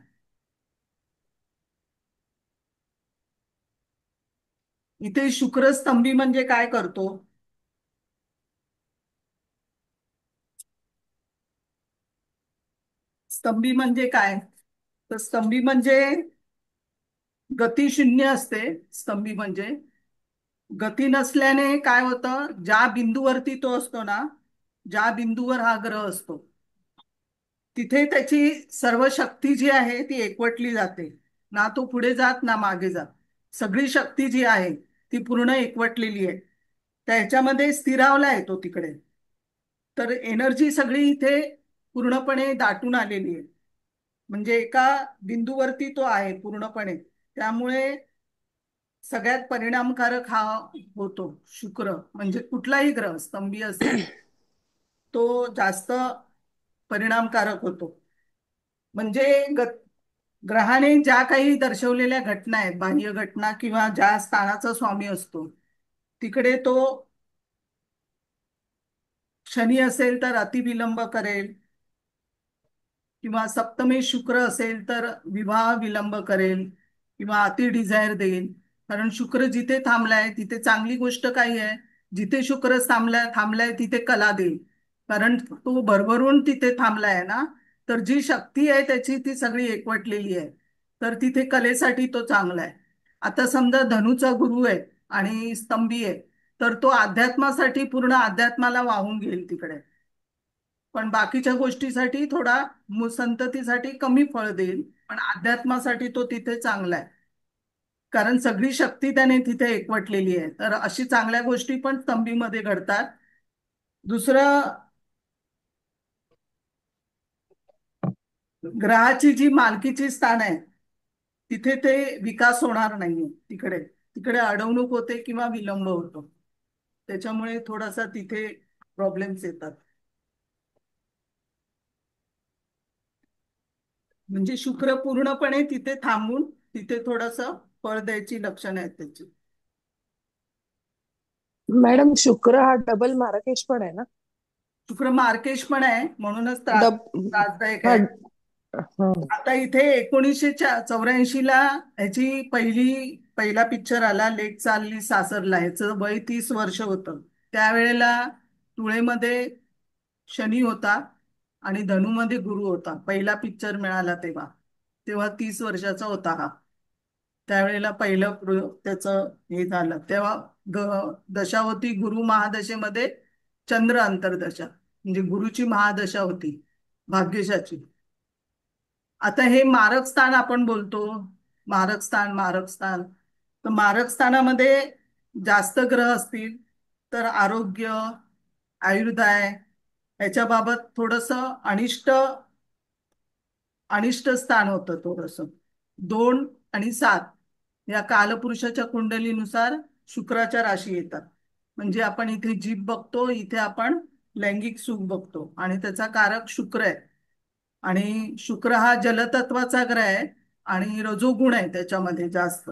इथे शुक्र स्तंभी म्हणजे काय करतो, स्तंभी म्हणजे काय, तर स्तंभी म्हणजे गती शून्य असते. स्तंभी म्हणजे गती नसल्याने काय होतं, ज्या बिंदूवरती तो असतो ना, ज्या बिंदूवर हा ग्रह असतो तिथे त्याची सर्व शक्ती जी आहे ती एकवटली जाते. ना तो पुढे जात ना मागे जात, सगळी शक्ती जी आहे ती पूर्ण एकवटलेली आहे. त्याच्यामध्ये स्थिरावला आहे तो तिकडे. तर एनर्जी सगळी इथे पूर्णपणे दाटून आलेली आहे. म्हणजे एका बिंदूवरती तो आहे पूर्णपणे. त्यामुळे सगळ्यात परिणामकारक हा होतो शुक्र. म्हणजे कुठलाही ग्रह स्तंभी असेल तो जास्त परिणामकारक होतो. म्हणजे ग्रहाने ज्या काही दर्शवलेल्या घटना आहेत, बाह्य घटना किंवा ज्या स्थानाचा स्वामी असतो तिकडे तो, शनी असेल तर अतिविलंब करेल किंवा सप्तमे शुक्र असेल तर विवाह विलंब करेल किंवा अति डिझायर देईल. कारण शुक्र जिथे थांबलाय तिथे चांगली गोष्ट काही आहे, जिथे शुक्र थांबलाय तिथे कला देईल. कारण तो भरभरून तिथे थांबलाय ना, तर जी शक्ती आहे त्याची ती सगळी एकवटलेली आहे. तर तिथे कलेसाठी तो चांगला आहे. आता समजा धनुचा गुरु आहे आणि स्तंभी आहे, तर तो अध्यात्मासाठी पूर्ण अध्यात्माला वाहून घेईल तिकडे. पण बाकीच्या गोष्टीसाठी थोडा संततीसाठी कमी फळ देईल, पण अध्यात्मासाठी तो तिथे चांगला आहे. कारण सगळी शक्ती त्याने तिथे एकवटलेली आहे. तर अशी चांगल्या गोष्टी पण स्तंभीमध्ये घडतात. दुसरं, ग्रहाची जी मालकीची स्थान आहे तिथे ते विकास होणार नाहीये. तिकडे तिकडे अडवणूक होते किंवा विलंब होतो. त्याच्यामुळे थोडासा तिथे प्रॉब्लेम्स येतात. म्हणजे शुक्र पूर्णपणे तिथे थांबून तिथे थोडस फळ द्यायची लक्षणं आहेत त्याची. मॅडम शुक्र हा डबल मार्केश पण आहे ना? शुक्र मार्केश पण आहे, म्हणूनच डब त्रासदायक हा आहे. हा. आता इथे 1984 ह्याची पहिला पिक्चर आला, लेक चालली सासरला. ह्याचं वय 30 वर्ष होतं. त्यावेळेला तुळेमध्ये शनी होता आणि धनुमध्ये गुरु होता. पहिला पिक्चर मिळाला तेव्हा तेव्हा 30 वर्षाचा होता हा. त्यावेळेला पहिलं त्याचं हे झालं तेव्हा दशा होती गुरु महादशेमध्ये, चंद्र अंतर्दशा. म्हणजे गुरुची महादशा होती भाग्यशाची. आता हे मारक स्थान आपण बोलतो, मारक स्थान. तर मारक स्थानामध्ये जास्त ग्रह असतील तर आरोग्य, आयुर्दाय याच्या बाबत थोडस अनिष्ट अनिष्ट स्थान होतं थोडस. 2 आणि 7 या कालपुरुषाच्या कुंडलीनुसार शुक्राच्या राशी येतात. म्हणजे आपण इथे जीभ बघतो, इथे आपण लैंगिक सुख बघतो आणि त्याचा कारक शुक्र आहे. आणि शुक्र हा जलतत्वाचा ग्रह आहे आणि रजोगुण आहे त्याच्यामध्ये जास्त.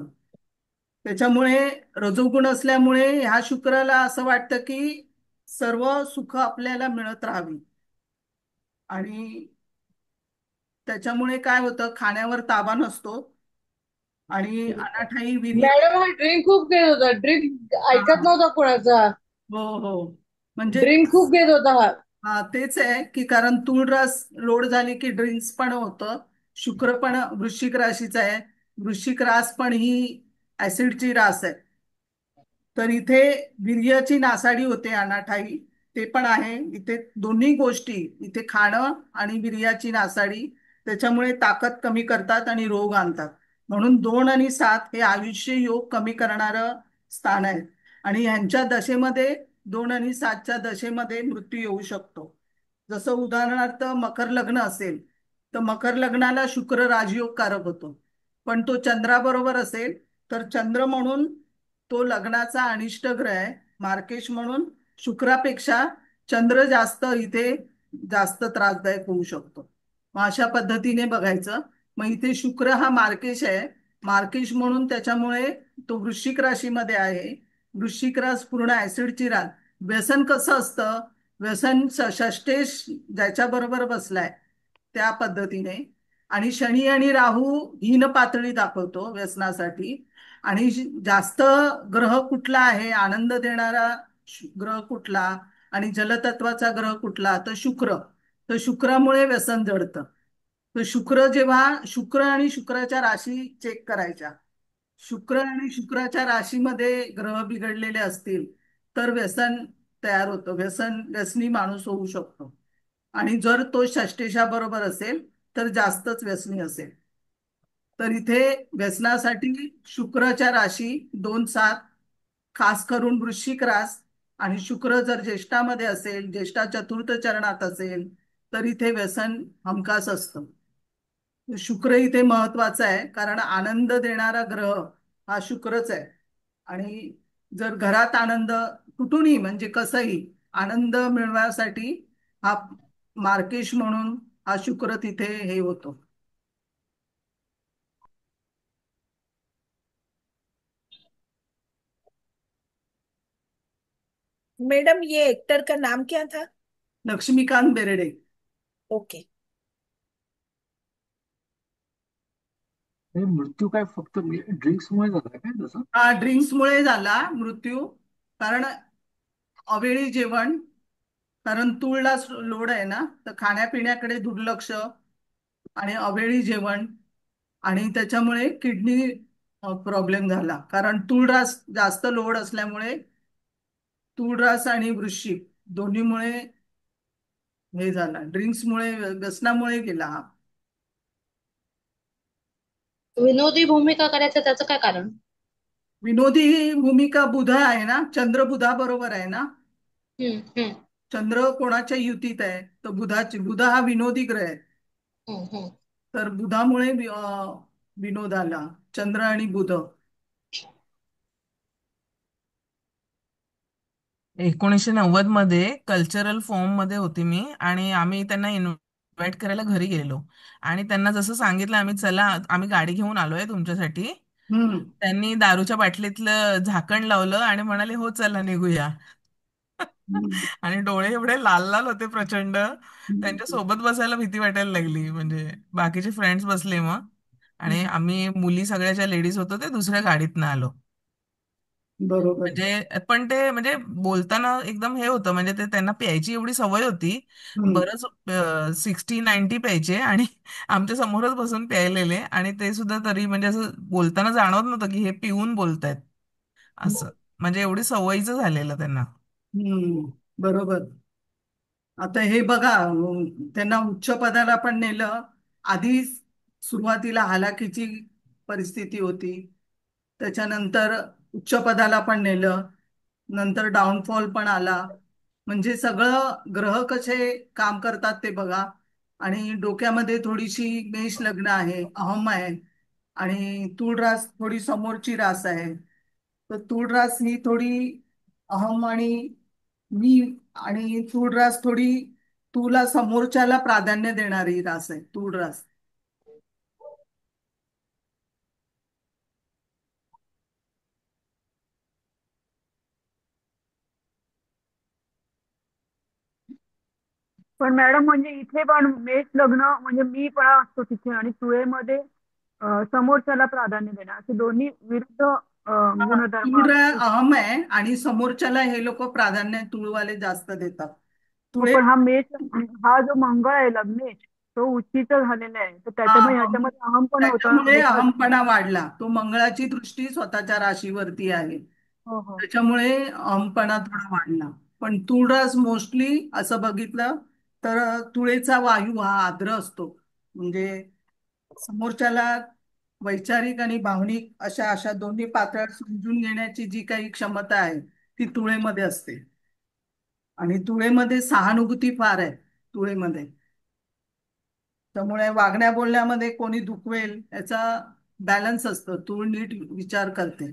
त्याच्यामुळे रजोगुण असल्यामुळे ह्या शुक्राला असं वाटतं की सर्व सुख आपल्याला मिळत राहावी. आणि त्याच्यामुळे काय होतं, खाण्यावर ताबा नसतो आणि अनाठाई विरहित. मॅडम हा ड्रिंक खूप घेत होता, ड्रिंक ऐकत हा. नव्हता कोणाचा. हो हो. म्हणजे ड्रिंक खूप घेत होता हा. हा तेच आहे की कारण तूळ रस लोड झाली की ड्रिंक्स पण होतं. शुक्र पण वृश्चिक राशीचा आहे. वृश्चिक रास पण ही ऍसिडची रास आहे. तर इथे वीर्याची नासाडी होते अनाठाई, ते पण आहे इथे. दोन्ही गोष्टी इथे खाणं आणि वीर्याची नासाडी त्याच्यामुळे ताकद कमी करतात आणि रोग आणतात. म्हणून 2 आणि 7 हे आयुष्य योग कमी करणारं स्थान आहे. आणि ह्यांच्या दशेमध्ये 2 आणि 7च्या दशेमध्ये मृत्यू येऊ शकतो. जसं उदाहरणार्थ मकर लग्न असेल तर मकर लग्नाला शुक्र राजयोग कारक होतो. पण तो चंद्राबरोबर असेल तर चंद्र म्हणून तो लग्नाचा अनिष्ट ग्रह आहे. मार्केश म्हणून शुक्रापेक्षा चंद्र जास्त इथे जास्त त्रासदायक होऊ शकतो. मग अशा पद्धतीने बघायचं. मग इथे शुक्र हा मार्केश आहे. मार्केश म्हणून त्याच्यामुळे तो वृश्चिक राशीमध्ये आहे. वृश्चिक रास पूर्ण ऍसिडची रास. व्यसन कसं असतं? व्यसन षष्टेश ज्याच्या बरोबर बसलाय त्या पद्धतीने. आणि शनी आणि राहू हीन पातळी दाखवतो व्यसनासाठी. आणि जास्त ग्रह कुठला आहे आनंद देणारा ग्रह कुठला आणि जलतत्वाचा ग्रह कुठला तर शुक्र. तर शुक्रामुळे व्यसन जडतं. तर शुक्र जेव्हा शुक्र आणि शुक्राच्या राशी चेक करायच्या. शुक्र आणि शुक्राच्या राशीमध्ये ग्रह बिघडलेले असतील तर व्यसन तयार होतं. व्यसनी माणूस होऊ शकतो. आणि जर तो षष्टेशा बरोबर असेल तर जास्तच व्यसनी असेल. तर इथे व्यसनासाठी शुक्राच्या राशी 2 7, खास करून वृश्चिक रास. आणि शुक्र जर ज्येष्ठामध्ये असेल, ज्येष्ठा चतुर्थ चरणात असेल तर इथे व्यसन हमखास असतं. शुक्र इथे महत्वाचा आहे कारण आनंद देणारा ग्रह हा शुक्रच आहे. आणि जर घरात आनंद कुठूनही म्हणजे कसंही आनंद मिळवण्यासाठी हा मार्केश म्हणून हा शुक्र तिथे हे होतो. मैडम ये एक्टर का नाम क्या था? लक्ष्मीकांत बेर्डे. ओके. हे मृत्यू काय फक्त ड्रिंक्समुळे झाला काय तसं? हा ड्रिंक्समुळे झाला मृत्यू. कारण अवेळी जेवण, कारण तूळला लोड आहे ना तर खाण्यापिण्याकडे दुर्लक्ष आणि अवेळी जेवण आणि त्याच्यामुळे किडनी प्रॉब्लेम झाला. कारण तूळरास जास्त लोड असल्यामुळे तूळरास आणि वृश्चिक दोन्हीमुळे हे झाला. ड्रिंक्समुळे व्यसनामुळे गेला हा. विनोदी भूमिका करायचं त्याचं काय कारण? विनोदी भूमिका बुध आहे ना, चंद्र बुधा बरोबर आहे ना. हम्म, हम्म, चंद्र कोणाच्या युतीत आहे तर बुधाची. बुध हा विनोदी ग्रह आहे. हम्म. तर बुधामुळे विनोद आला. चंद्र आणि बुध. 1990 मध्ये कल्चरल फॉर्म मध्ये होती मी आणि आम्ही त्यांना इन्व्हाइट करायला घरी गेलेलो. आणि त्यांना जसं सांगितलं आम्ही, चला आम्ही गाडी घेऊन आलोय तुमच्यासाठी. हम्म. त्यांनी दारूच्या बाटलीतलं झाकण लावलं आणि म्हणाले हो चला निघूया. हम्म. आणि डोळे एवढे लाल लाल होते प्रचंड. त्यांच्या हम्म. सोबत बसायला भीती वाटायला लागली. म्हणजे बाकीचे फ्रेंड्स बसले मग. आणि हम्म. आम्ही मुली सगळ्या ज्या लेडीज होतो ते दुसऱ्या गाडीतनं आलो. बरोबर. म्हणजे पण ते म्हणजे बोलताना एकदम हे होतं. म्हणजे ते त्यांना प्यायची एवढी सवय होती. हम्म. बरंच 60-90 प्यायचे आणि आमच्या समोरच बसून प्यायलेले. आणि ते सुद्धा तरी म्हणजे असं बोलताना जाणवत नव्हतं की हे पिऊन बोलतायत असं. म्हणजे एवढी सवयीचं झालेलं त्यांना. हम्म. बरोबर. आता हे बघा त्यांना उच्च पदाला पण नेलं. आधी सुरुवातीला हालाकीची परिस्थिती होती. त्याच्यानंतर उच्च पदाला पण नेलं. नंतर डाऊनफॉल पण आला. म्हणजे सगळं ग्रह कसे काम करतात ते बघा. आणि डोक्यामध्ये थोडीशी मेष लग्न आहे, अहम आहे. आणि तूळ रास थोडी समोरची रास आहे. तर तूळ रास ही थोडी अहम आणि मी. आणि तूळ रास थोडी तुला समोरच्याला प्राधान्य देणारी रास आहे तूळ रास. पण मॅडम म्हणजे इथे पण मेष लग्न म्हणजे मी पण असतो तिथे आणि तुळेमध्ये समोरच्याला प्राधान्य देणं असे दोन्ही विरुद्ध गुणधर्म तूळ अहम आहे आणि समोरच्याला हे लोक प्राधान्य तुळवाले जास्त देतात. तुळे पण हा जो मंगळ आहे लग्नेश, तो उच्चीचा झालेला आहे, तर हा त्याच्यामुळे ह्याच्यामध्ये अहम पण त्याच्यामुळे होता. अहमपणा वाढला. तो मंगळाची दृष्टी स्वतःच्या राशीवरती आहे, हो हो. त्याच्यामुळे अहमपणा थोडा वाढला. पण तुळस मोस्टली असं बघितलं तर तुळेचा वायू हा आर्द्र असतो. म्हणजे समोरच्याला वैचारिक आणि भावनिक अशा अशा दोन्ही पातळ्या समजून घेण्याची जी काही क्षमता आहे ती तुळेमध्ये असते. आणि तुळेमध्ये सहानुभूती फार आहे तुळेमध्ये. त्यामुळे वागण्या बोलण्यामध्ये कोणी दुखवेल याचा बॅलन्स असतं. तूळ नीट विचार करते.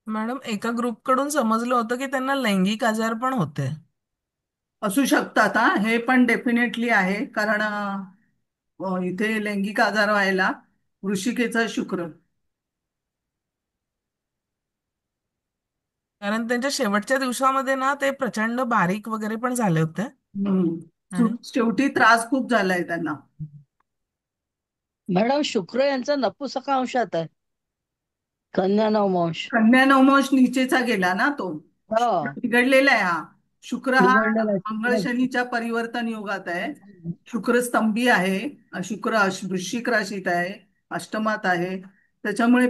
मॅडम, एका ग्रुप कडून समजलं होतं की त्यांना लैंगिक आजार पण होते. असू शकतात हा, हे पण डेफिनेटली आहे. कारण इथे लैंगिक आजार व्हायला वृश्चिकेचा शुक्र. कारण त्यांच्या शेवटच्या दिवसामध्ये ना ते प्रचंड बारीक वगैरे पण झाले होते. आणि शेवटी त्रास खूप झालाय त्यांना. मॅडम, शुक्र यांचा नपुसकांशात आहे, कन्या नवमांश. कन्या नवमांश नीचेचा गेला ना तो, हो, बिघडलेला आहे हा. शुक्र हा बिघडलेला आहे मंगळ शुक्र. शनीच्या परिवर्तन योगात आहे. शुक्र स्तंभी आहे. शुक्र वृश्चिक राशीत आहे, अष्टमात आहे. त्याच्यामुळे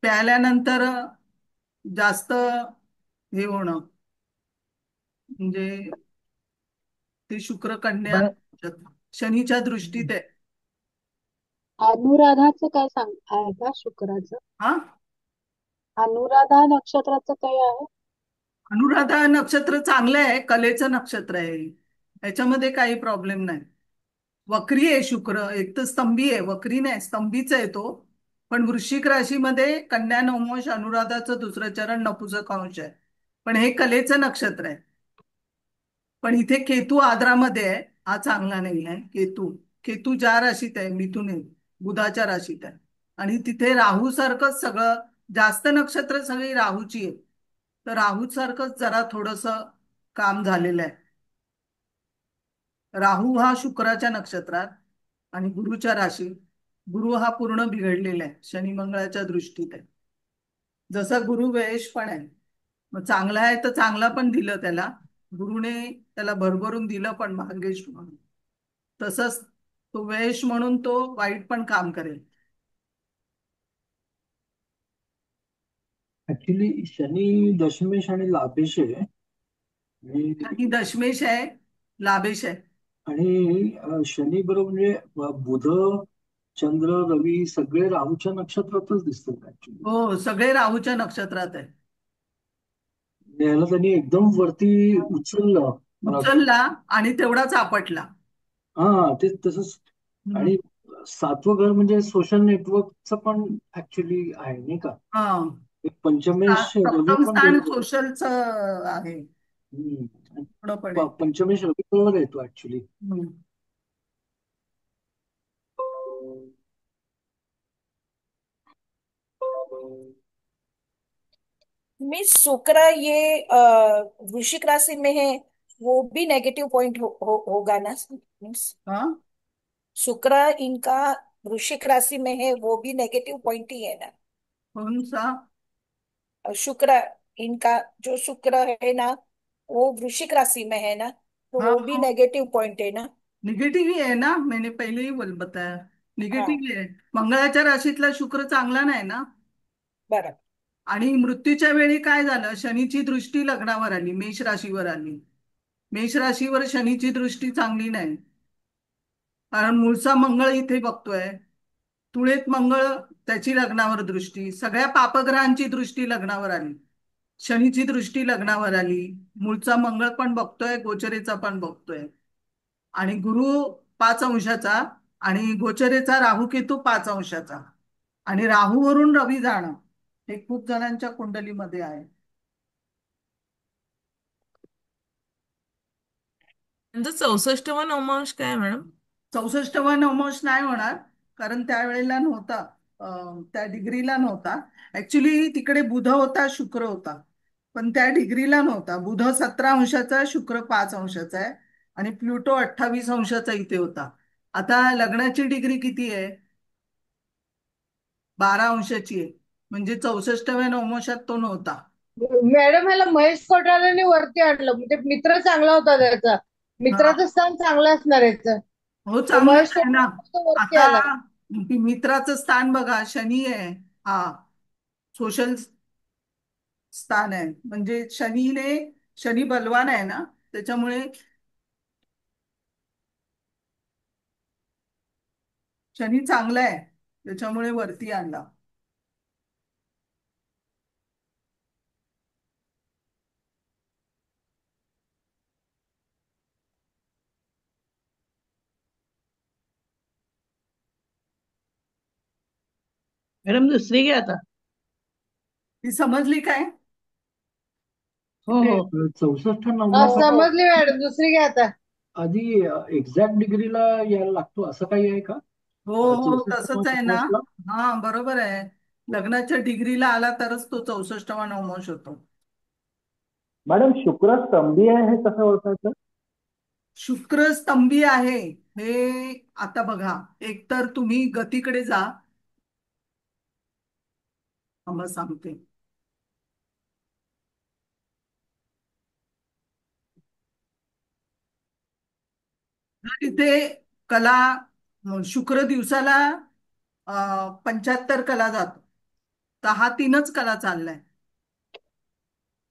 प्यायल्यानंतर जास्त हे होणं म्हणजे ते शुक्र कन्या ब- शनीच्या दृष्टीत आहे. अनुराधाचं काय सांग आहे का शुक्राचं? हा, अनुराधा नक्षत्राचं काय आहे? अनुराधा नक्षत्र चांगलं आहे, कलेचं नक्षत्र आहे. याच्यामध्ये काही प्रॉब्लेम नाही. वक्री आहे शुक्र, एक तर स्तंभी आहे, वक्री नाही स्तंभीच आहे तो. पण वृश्चिक राशीमध्ये कन्या नवमांश अनुराधाचं दुसरं चरण नपुसक अंश आहे. पण हे कलेचं नक्षत्र आहे. पण इथे केतू आद्रामध्ये आहे, हा चांगला नाही आहे. केतू केतू ज्या राशीत आहे मिथुन आहे, बुधाच्या राशीत आहे. आणि तिथे राहू सारखंच सगळं, जास्त नक्षत्र सगळी राहूची आहे. तर राहू सारखंच जरा थोडस काम झालेलं आहे. राहू हा शुक्राच्या नक्षत्रात आणि गुरुच्या राशीत. गुरु हा पूर्ण बिघडलेला आहे, शनी मंगळाच्या दृष्टीत आहे. जसा गुरु वेश पण आहे, मग चांगला आहे तर चांगला पण दिलं त्याला गुरुने, त्याला भरभरून दिलं पण भाग्येश म्हणून. तसंच तो वेश म्हणून तो वाईट पण काम करेल. ऍक्च्युली शनी दशमेश आणि लाभेश आहे. शनी दशमेश आहे, लाभेश आहे. आणि शनी बरोबर म्हणजे बुध, चंद्र, रवी सगळे राहूच्या नक्षत्रातच दिसतात ऍक्च्युली. हो, सगळे राहूच्या नक्षत्रात आहे. याला त्यांनी एकदम वरती उचललं मला वाटतं. उचलला आणि तेवढाच आपटला. हा, ते तसंच. आणि सातवं घर म्हणजे सोशल नेटवर्कचं पण ऍक्च्युली आहे नाही का. हा, एक पंचमेश रवी सप्तम पण स्थान बरोबर. सोशलचं आहे हम्म. पूर्णपणे. पंचमेश रवी बरोबर येतो ऍक्च्युली. मिस शुक्र ये वृश्चिक राशि में है, वो भी नेगेटिव पॉइंट होगा ना मीन्स? हाँ, शुक्र इनका वृश्चिक राशि में है, वो भी नेगेटिव पॉइंट ही है ना? कौन सा? शुक्र इनका जो शुक्र है ना, वो वृश्चिक राशि में है ना, तो हाँ वो भी हाँ, नेगेटिव पॉइंट है ना? निगेटिव ही है ना, मैंने पहले ही बोल बताया. निगेटिव हाँ, ही आहे. मंगळाच्या राशीतला शुक्र चांगला नाही ना. बराबर. आणि मृत्यूच्या वेळी काय झालं, शनीची दृष्टी लग्नावर आली, मेष राशीवर आली. मेष राशीवर शनीची दृष्टी चांगली नाही, कारण मूळचा मंगळ इथे बघतोय. तुळेत मंगळ, त्याची लग्नावर दृष्टी, सगळ्या पापग्रहांची दृष्टी लग्नावर आली. शनीची दृष्टी लग्नावर आली, मूळचा मंगळ पण बघतोय, गोचरेचा पण बघतोय. आणि गुरु 5 अंशाचा आणि गोचरेचा राहू केतू 5 अंशाचा. आणि राहूवरून रवी जाणं हे खूप जणांच्या कुंडलीमध्ये आहे. त्यांचं 64वा नवमांश काय आहे, मॅडम? 64वा नवमांश नाही होणार, कारण त्यावेळेला नव्हता, त्या डिग्रीला नव्हता. ऍक्च्युली तिकडे बुध होता, शुक्र होता, पण त्या डिग्रीला नव्हता. बुध 17 अंशाचा, शुक्र 5 अंशाचा आहे. आणि प्लुटो 28 अंशाचा इथे होता. आता लग्नाची डिग्री किती आहे? 12 अंशाची आहे. म्हणजे 64व्या नवमांशात तो नव्हता. मॅडम ह्याला महेश कोठारेने वरती आणलं, म्हणजे मित्र चांगला होता त्याचा. हा. मित्राचं स्थान चांगलं असणार याचं. हो, तो चांगलंच महेश आहे ना. कोठारे तो वरती आता आलाय. मित्राचं स्थान बघा, शनी आहे. हा, सोशल स्थान आहे. म्हणजे शनी बलवान आहे ना, त्याच्यामुळे शनी चांगला आहे, त्याच्यामुळे वरती आणला. मॅडम दुसरी घ्या आता. ती समजली काय? हो ते हो. 64 हा, नंबर समजली मॅडम, दुसरी घ्या आता. आधी एक्झॅक्ट डिग्रीला यायला लागतो असं काही आहे का? हो हो, 64 तसंच आहे ना. पोस्टला. हा, बरोबर आहे. लग्नाच्या डिग्रीला आला तरच तो 64वा नवमोश होतो. मॅडम शुक्र स्तंभी आहे हे कसं ओळखायचं? शुक्र स्तंभी आहे हे आता बघा, एकतर तुम्ही गतीकडे जा. मग सांगते. तर इथे कला, शुक्र दिवसाला 75 कला जातो. तर हा 3च कला चाललाय,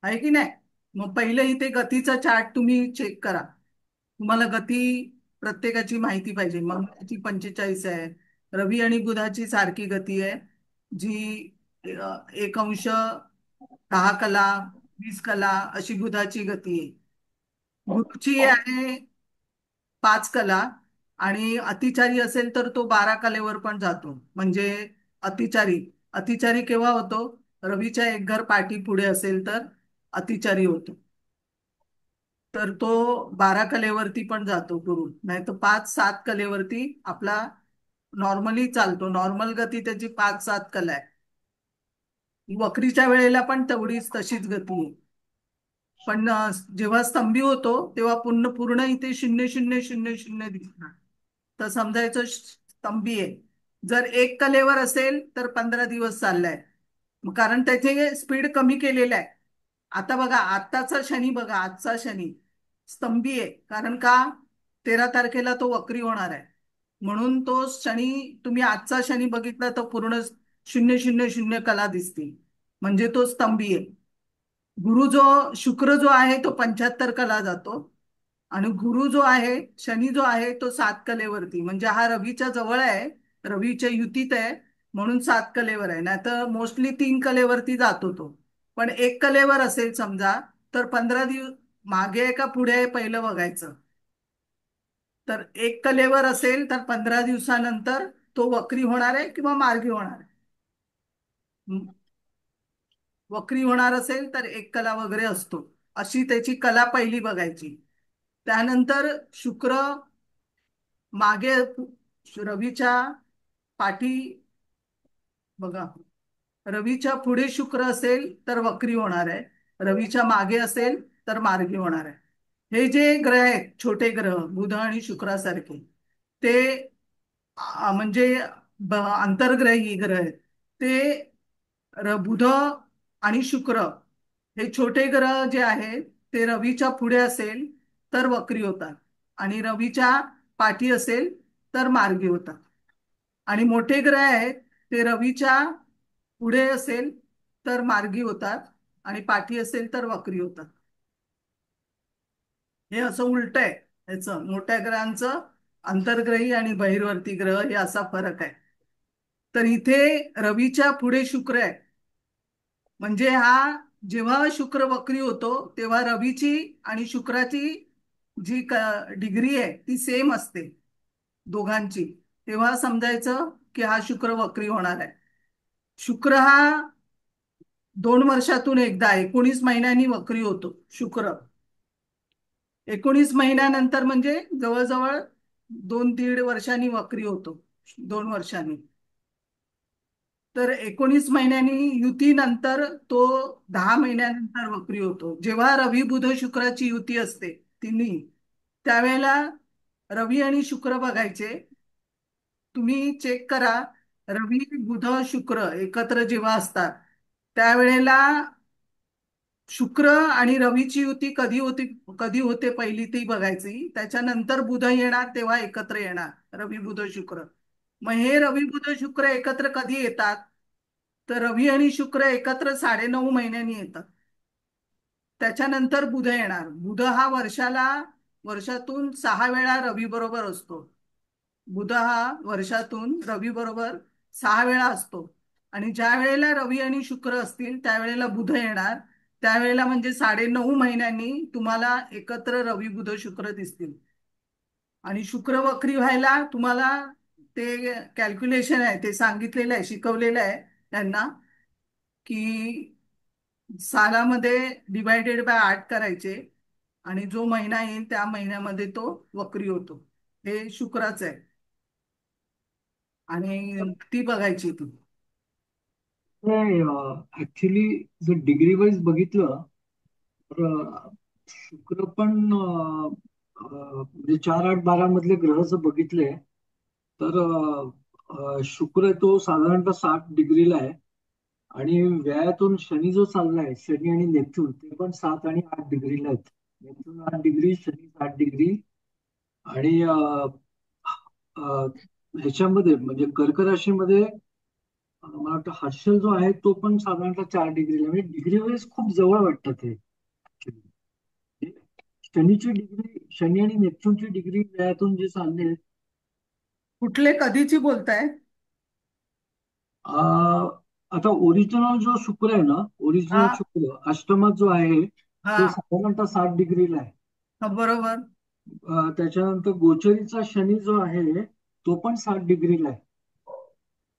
आहे की नाही? मग पहिले इथे गतीचा चार्ट तुम्ही चेक करा. तुम्हाला गती प्रत्येकाची माहिती पाहिजे. मंगळाची 45 आहे, रवी आणि बुधाची सारखी गती आहे, जी 1 अंश 10 कला, 20 कला अशी बुधाची गती आहे. गुरुची आहे 5 कला, आणि अतिचारी असेल तर तो 12 कलेवर पण जातो. म्हणजे अतिचारी अतिचारी केव्हा होतो? रवीच्या एक घर पाठी पुढे असेल तर अतिचारी होतो. तर तो 12 कलेवरती पण जातो गुरु, नाही तर 5-7 कलेवरती आपला नॉर्मली चालतो. नॉर्मल गती त्याची 5-7 कला आहे. वक्रीच्या वेळेला पण तेवढीच तशीच गती आहे. पण जेव्हा स्तंभी होतो तेव्हा पूर्ण पूर्ण इथे 0-0-0-0 दिसणार. तर समजायचं स्तंभी आहे. जर 1 कलेवर असेल तर 15 दिवस चाललाय, कारण त्याचे स्पीड कमी केलेलं आहे. आता बघा, आत्ताचा शनी बघा, आजचा शनी स्तंभी आहे. कारण का? 13 तारखेला तो वक्री होणार आहे. म्हणून तो शनी, तुम्ही आजचा शनी बघितला तर पूर्ण 0-0-0 कला दिसतील, म्हणजे तो स्तंभी आहे. शुक्र जो आहे तो 75 कला जातो, आणि गुरु जो आहे, शनी जो आहे तो 7 कलेवरती, म्हणजे हा रवीच्या जवळ आहे, रवीच्या युतीत आहे, म्हणून 7 कलेवर आहे. नाही तर मोस्टली 3 कलेवरती जातो तो. पण 1 कलेवर असेल समजा, तर 15 दिवस मागे आहे का पुढे आहे पहिलं बघायचं. तर 1 कलेवर असेल तर 15 दिवसानंतर तो वक्री होणार आहे किंवा मार्गी होणार आहे. वक्री होणार असेल तर 1 कला वगैरे असतो. अशी त्याची कला पहिली बघायची. त्यानंतर शुक्र मागे रवीच्या पाठी बघा, रवीच्या पुढे शुक्र असेल तर वक्री होणार आहे, रवीच्या मागे असेल तर मार्गी होणार आहे. हे जे ग्रह आहेत, छोटे ग्रह बुध आणि शुक्रासारखे, ते म्हणजे आंतरग्रही ग्रह आहेत. ते बुध आणि शुक्र हे छोटे ग्रह जे आहेत, ते रवीच्या पुढे असेल तर वक्री होतात, आणि रवीच्या पाठी असेल तर मार्गी होतात. आणि मोठे ग्रह आहेत, ते रवीच्या पुढे असेल तर मार्गी होतात, आणि पाठी असेल तर वक्री होतात. हे असं उलट आहे. याचं मोठ्या ग्रहांचं अंतर्ग्रही आणि बहिर्वर्ती ग्रह हे असा फरक आहे. तर इथे रवीच्या पुढे शुक्र आहे, म्हणजे हा जेव्हा शुक्र वक्री होतो तेव्हा रवीची आणि शुक्राची जी डिग्री आहे ती सेम असते दोघांची. तेव्हा समजायचं की हा शुक्र वक्री होणार आहे. शुक्र हा 2 वर्षातून एकदा 19 महिन्यांनी वक्री होतो शुक्र. 19 महिन्यानंतर म्हणजे जवळजवळ 2-1.5 वर्षांनी वक्री होतो, 2 वर्षांनी. तर 19 महिन्यांनी युतीनंतर तो 10 महिन्यानंतर वक्री होतो. जेव्हा रवी बुध शुक्राची युती असते तिन्ही, त्यावेळेला रवी आणि शुक्र बघायचे. तुम्ही चेक करा, रवी बुध शुक्र एकत्र जेव्हा असतात त्यावेळेला शुक्र आणि रवीची युती कधी होती, कधी होते पहिली ती बघायची. त्याच्यानंतर बुध येणार तेव्हा एकत्र येणार रवी बुध शुक्र. मग हे रवी बुध शुक्र एकत्र कधी येतात, तर रवी आणि शुक्र एकत्र 9.5 महिन्यांनी येतात. त्याच्यानंतर बुध येणार. बुध हा वर्षातून 6 वेळा रवी बरोबर असतो. बुध हा वर्षातून रवी बरोबर 6 वेळा असतो. आणि ज्या वेळेला रवी आणि शुक्र असतील त्यावेळेला बुध येणार. त्यावेळेला म्हणजे 9.5 महिन्यांनी तुम्हाला एकत्र रवी बुध शुक्र दिसतील. आणि शुक्र वक्री व्हायला तुम्हाला ते कॅल्क्युलेशन आहे, ते सांगितलेलं आहे, शिकवलेलं आहे त्यांना, की सालामध्ये डिवायडेड बाय 8 करायचे आणि जो महिना येईल त्या महिन्यामध्ये तो वक्री होतो. हे शुक्राचं आहे आणि ती बघायची ती. ऍक्च्युली जर डिग्री वाईज बघितलं तर शुक्र पण म्हणजे 4, 8, 12 मधले ग्रह जर बघितले तर शुक्र तो साधारणतः 60 डिग्रीला आहे. आणि व्ययातून शनी जो चाललाय, शनी आणि नेपच्यून ते पण 7 आणि 8 डिग्रीला आहेत. Neptune 8 degree, Shani 7 degree. आणि अ, ह्याच्यामध्ये म्हणजे कर्क राशीमध्ये मला वाटतं हर्षल जो आहे तो पण साधारणतः 4 डिग्रीला, म्हणजे डिग्री वाईज खूप जवळ वाटतात हे actually. शनीची डिग्री, शनी आणि नेपच्यूनची डिग्री व्ययातून जे चालले आहेत, कुठले कधीची बोलताय? आता ओरिजिनल जो शुक्र आहे ना, ओरिजिनल हा शुक्र अष्टमात जो आहे हा तो साधारणतः 7 डिग्रीला आहे. हा, बरोबर. त्याच्यानंतर गोचरीचा शनी जो आहे तो पण 7 डिग्रीला आहे.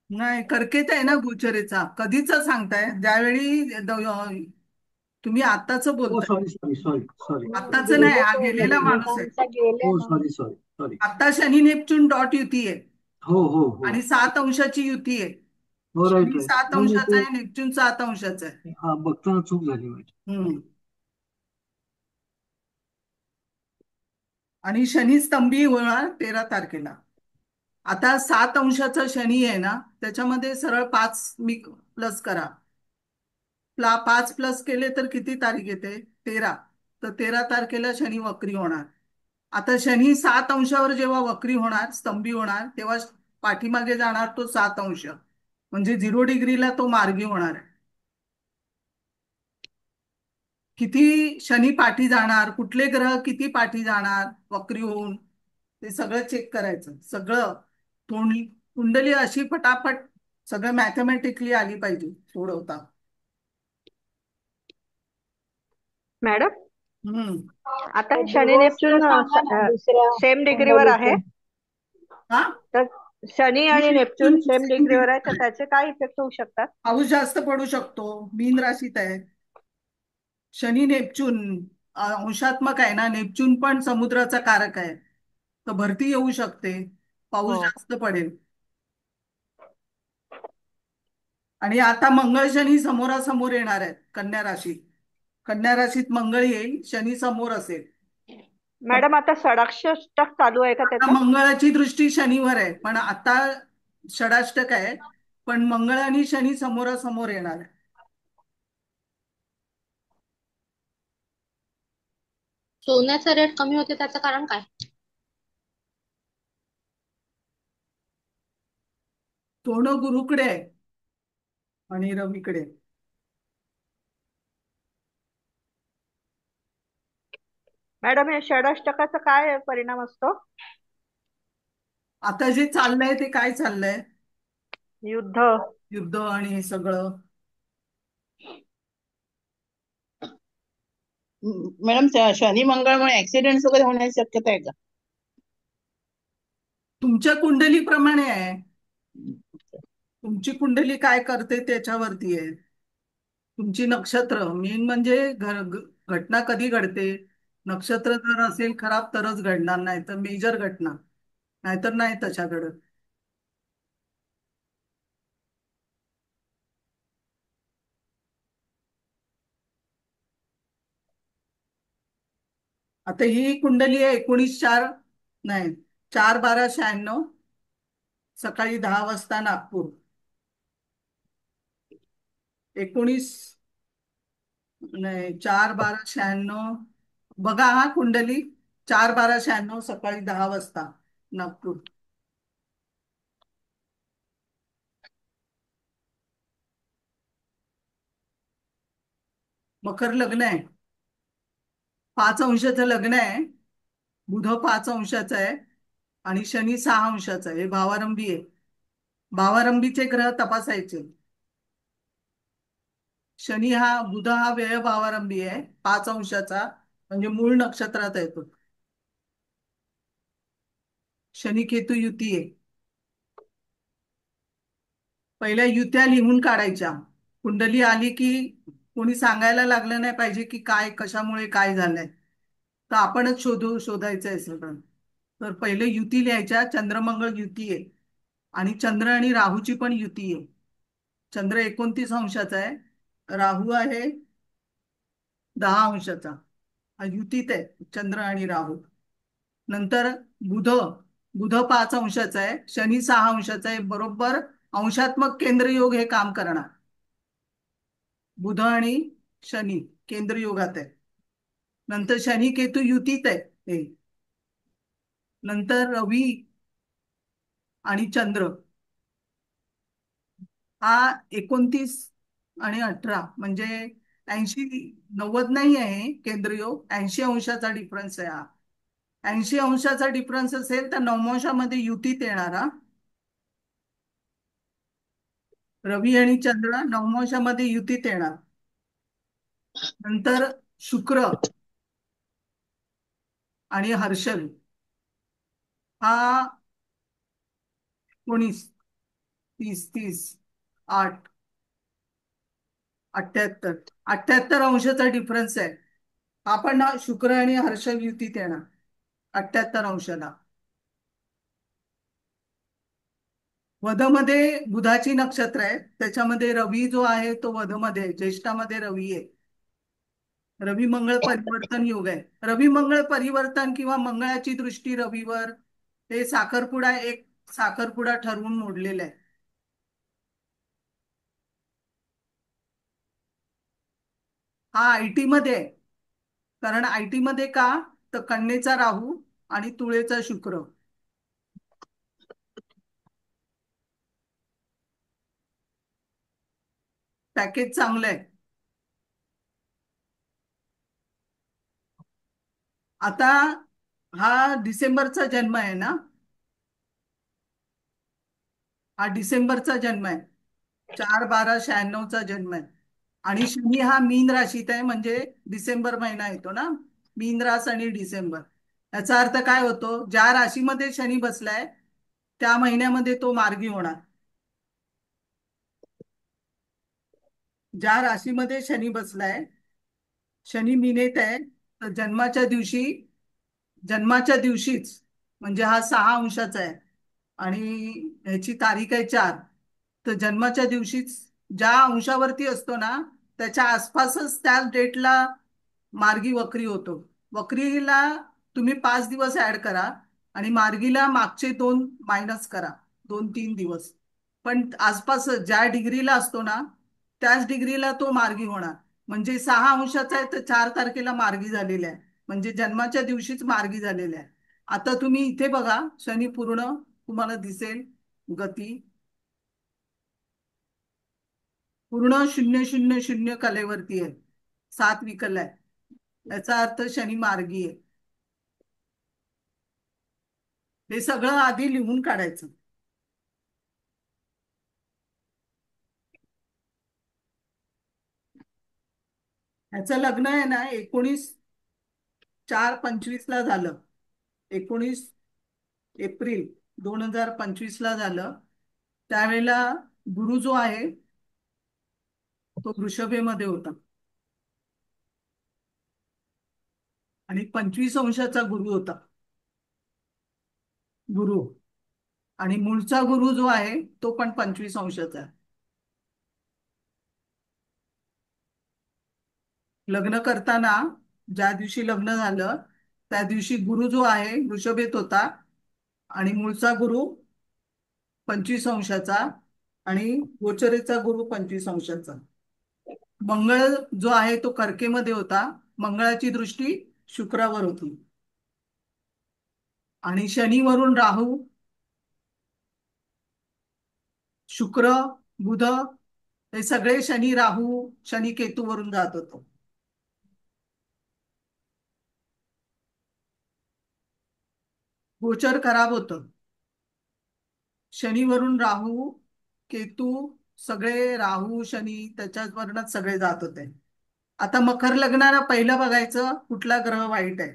नाही, कर्केत आहे ना गोचरेचा. कधीचा सांगताय? ज्यावेळी तुम्ही आत्ताच हो बोलताय. Sorry sorry sorry sorry sorry आत्ताच नाही, हा गेले ते गेलेला माणूस आहे. बुधांचा गेले हो ना. Sorry sorry sorry. आता शनी नेपच्यून डॉट युती आहे हो हो हो आणि 7 अंशाची युती आहे. हो राईट शनी राईट. सात नाही नाही अंशाचा ते आहे, नेपच्यून 7 अंशाचा आहे. बघताना चूक झाली माझी. हम्म. आणि शनी स्तंभी होणार 13 तारखेला. आता 7 अंशाचा शनी आहे ना, त्याच्यामध्ये सरळ 5 मी प्लस करा. 5 प्लस केले तर किती तारीख येते? 13. तर 13 तारखेला शनी वक्री होणार. आता शनी 7 अंशावर जेव्हा वक्री होणार, स्तंभी होणार, तेव्हा पाठीमागे जाणार तो 7 अंश, म्हणजे 0 डिग्रीला तो मार्गी होणार आहे. किती शनी पाठी जाणार, कुठले ग्रह किती पाठी जाणार वक्री होऊन, ते सगळं चेक करायचं. सगळं कुंडली अशी फटाफट सगळं मॅथमॅटिकली आली पाहिजे सोडवता. मॅडम हम्म. आता ते हे शनी दिवस तर नेपच्यून सांगा ना दुसऱ्या सेम डिग्रीवर आहे. कुंडलीचे. हा, तर शनी आणि नेपच्यून सेम डिग्रीवर आहे, तर त्याचे काय इफेक्ट होऊ शकतात? पाऊस जास्त पडू शकतो. मीन राशीत आहे शनी नेपच्यून. अंशात्मक आहे ना, नेपच्यून पण समुद्राचा कारक आहे. तर भरती येऊ शकते, पाऊस हो. जास्त पडेल. आणि आता मंगळ शनी समोरासमोर येणार आहेत कन्या राशीत. कन्या राशीत मंगळ येईल, शनी समोर असेल. मॅडम आता षडाष्टक चालू आहे का आता त्याचा? मंगळाची दृष्टी शनीवर आहे, पण आता षडाष्टक आहे, पण मंगळ आणि शनी समोरासमोर येणार आहे. सोन्याचा रेट कमी होते त्याचं कारण काय? सोनं गुरुकडे आहे आणि रवीकडे. मॅडम हे षडाष्टकाचा काय परिणाम असतो? आता जे चाललंय ते काय चाललंय? युद्ध. युद्ध आणि हे सगळं. मॅडम शनी मंगळमुळे ऍक्सिडेंट वगैरे होण्याची शक्यता आहे का? तुमच्या कुंडलीप्रमाणे आहे. तुमची कुंडली काय करते त्याच्यावरती आहे. तुमची नक्षत्र मेन म्हणजे घटना कधी घडते. नक्षत्र जर असेल खराब तरच घडणार, नाही तर मेजर घटना, नाहीतर नाही तशाकडे. आता ही कुंडली आहे 19/4, नाही 4/12/96, सकाळी 10 वाजता नागपूर. 19 नाही, 4/12/96. बघा हा कुंडली, 4/12/96 सकाळी 10 वाजता, नागपूर. मकर लग्न आहे, 5 अंशाचं लग्न आहे. बुध 5 अंशाचा आहे आणि शनी 6 अंशाचा आहे. हे भावारंभी आहे. भावारंभीचे ग्रह तपासायचे. बुध हा व्यय भावारंभी आहे, 5 अंशाचा, म्हणजे मूळ नक्षत्रात येतो. शनी केतू युती आहे. पहिल्या युत्या लिहून काढायच्या. कुंडली आली की कोणी सांगायला लागलं नाही पाहिजे की काय कशामुळे काय झालंय, तर आपणच शोधायचं आहे सगळं. तर पहिले युती लिहायच्या. चंद्रमंगळ युती आहे आणि चंद्र आणि राहूची पण युती आहे. चंद्र 29 अंशाचा आहे, राहू आहे 10 अंशाचा. हा युतीत आहे चंद्र आणि राहू. नंतर बुध बुध 5 अंशाचा आहे, शनी 6 अंशाचा आहे. बरोबर अंशात्मक केंद्र योग हे काम करणार. बुध आणि शनी केंद्र योगात आहे. नंतर शनी केतू युतीत आहे हे. नंतर रवी आणि चंद्र हा 29 आणि 18, म्हणजे 80-90 नाही आहे केंद्रयोग, 80 अंशाचा डिफरन्स आहे हा. 80 अंशाचा डिफरन्स असेल तर नवमांशामध्ये युतीत येणारा. रवी आणि चंद्र नवमांशामध्ये युतीत येणार. नंतर शुक्र आणि हर्षल हा 19, 30, 30, 8, 78, 78 अंशाचा डिफरन्स आहे. आपण ना शुक्र आणि हर्षल युतीत येणार 78 अंशाला. वधमध्ये बुधाची नक्षत्र आहे, त्याच्यामध्ये रवी जो आहे तो वधमध्ये आहे, ज्येष्ठामध्ये रवी आहे. रवी मंगळ परिवर्तन योग आहे. रवी मंगळ परिवर्तन किंवा मंगळाची दृष्टी रवीवर, हे साखरपुडा ठरवून मोडलेला आहे. हा IT मध्ये आहे. कारण IT मध्ये का, तर कन्येचा राहू आणि तुळेचा शुक्र. पॅकेज चांगलं आहे. आता हा डिसेंबरचा जन्म आहे ना, हा डिसेंबरचा जन्म आहे, 4/12/96चा जन्म आहे. आणि शनी हा मीन राशीत आहे, म्हणजे डिसेंबर महिना येतो ना, मीन रास आणि डिसेंबर. याचा अर्थ काय होतो, ज्या राशीमध्ये शनी बसलाय त्या महिन्यामध्ये तो मार्गी होणार. ज्या राशीमध्ये शनी बसलाय, शनी मीनेत आहे, तर जन्माच्या दिवशीच, म्हणजे हा 6 अंशाचा आहे आणि ह्याची तारीख आहे 4, तर जन्माच्या दिवशीच ज्या अंशावरती असतो ना त्याच्या आसपासच त्या डेटला मार्गी वक्री होतो. वक्रीला तुम्ही 5 दिवस ऍड करा आणि मार्गीला मागचे 2 मायनस करा, 2-3 दिवस. पण आसपास ज्या डिग्रीला असतो ना त्याच डिग्रीला तो मार्गी होणार. म्हणजे 6 अंशाचा आहे तर 4 तारखेला मार्गी झालेला आहे, म्हणजे जन्माच्या दिवशीच मार्गी झालेला आहे. आता तुम्ही इथे बघा, शनी पूर्ण तुम्हाला दिसेल गती पूर्ण 0-0-0 कलेवरती आहे, 7 विकल आहे. याचा अर्थ शनी मार्गी आहे. हे सगळं आधी लिहून काढायचं. ह्याचं लग्न आहे ना 19/4/25 झालं. 19 एप्रिल 2025 झालं. त्यावेळेला गुरु जो आहे तो वृषभेमध्ये होता आणि 25 अंशाचा गुरु होता गुरु. आणि मूळचा गुरु जो आहे तो पण 25 अंशाचा आहे. लग्न करताना ज्या दिवशी लग्न झालं त्या दिवशी गुरु जो आहे वृषभेत होता आणि मूळचा गुरु 25 अंशाचा आणि गोचरेचा गुरु 25 अंशाचा. मंगळ जो आहे तो कर्केमध्ये होता. मंगळाची दृष्टी शुक्रावर होती. आणि शनीवरून राहू, शुक्र, बुध हे सगळे शनी राहू शनी केतूवरून जात होतो. गोचर खराब होतं. शनीवरून राहू केतू सगळे राहू शनी त्याच्यावरूनच सगळे जात होते. आता मकर लग्नाला पहिलं बघायचं कुठला ग्रह वाईट आहे.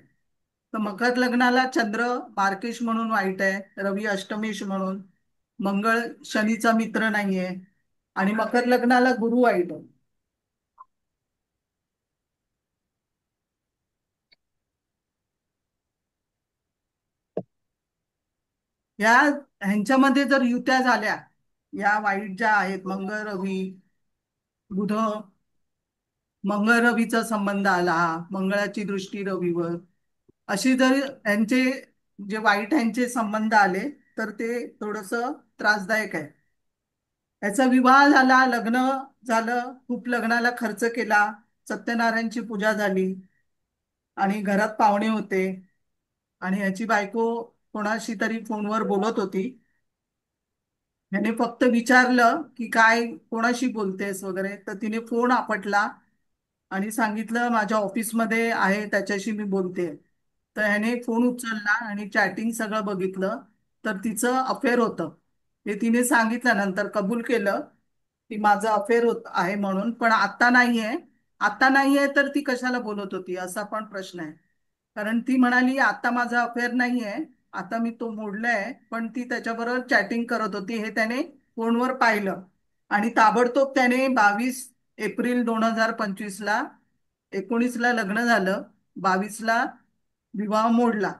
तर मकर लग्नाला चंद्र मार्केश म्हणून वाईट आहे, रवी अष्टमेश म्हणून, मंगळ शनीचा मित्र नाहीये, आणि मकर लग्नाला गुरु वाईट आहे. या ह्यांच्यामध्ये जर युत्या झाल्या, या वाईट ज्या आहेत मंगळ रवी बुध, मंगळ रवीचा संबंध आला, मंगळाची दृष्टी रवीवर, अशी जर यांचे जे वाईट यांचे संबंध आले तर ते थोडस त्रासदायक आहे. याचा विवाह झाला, लग्न झालं, खूप लग्नाला खर्च केला, सत्यनारायणची पूजा झाली आणि घरात पाहुणे होते, आणि याची बायको कोणाशी तरी फोनवर बोलत होती. याने फक्त विचारलं की काय कोणाशी बोलतेस वगैरे, तर तिने फोन आपटला आणि सांगितलं माझ्या ऑफिसमध्ये आहे त्याच्याशी मी बोलते. तर ह्याने फोन उचलला आणि चॅटिंग सगळं बघितलं, तर तिचं अफेअर होतं. हे तिने सांगितलं, नंतर कबूल केलं की माझं अफेअर होत आहे म्हणून. पण आता नाहीये. आता नाहीये तर ती कशाला बोलत होती असा पण प्रश्न आहे. कारण ती म्हणाली आता माझं अफेअर नाहीये, आता मी तो मोडलाय, पण ती त्याच्याबरोबर चॅटिंग करत होती हे त्याने फोनवर पाहिलं. आणि ताबडतोब त्याने 22 एप्रिल 2025 ला, 19 ला लग्न झालं, 22 ला विवाह मोडला.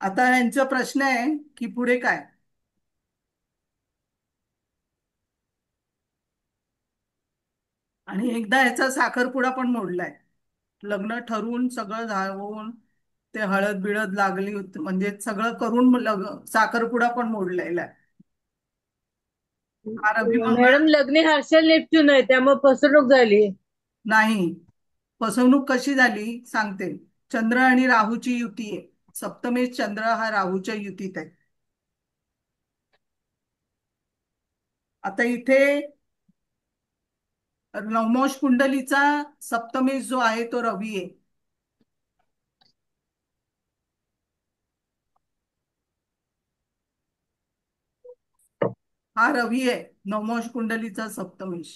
आता यांचा प्रश्न आहे की पुढे काय. आणि एकदा ह्याचा साखरपुडा पण मोडलाय. लग्न ठरवून सगळं होऊन ते हळद बिळद लागली होती, म्हणजे सगळं करून साखरपुडा पण मोडलेला आहे. हा रवी मंगळ मॅडम लग्न हर्षल नेपच्यून आहे त्यामुळे फसवणूक झाली. नाही. फसवणूक कशी झाली सांगते. चंद्र आणि राहूची युती आहे. सप्तमेश चंद्र हा राहूच्या युतीत आहे. आता इथे नवमोश कुंडलीचा सप्तमेश जो आहे तो रवी आहे. हा रवी आहे नवमोश कुंडलीचा सप्तमेश.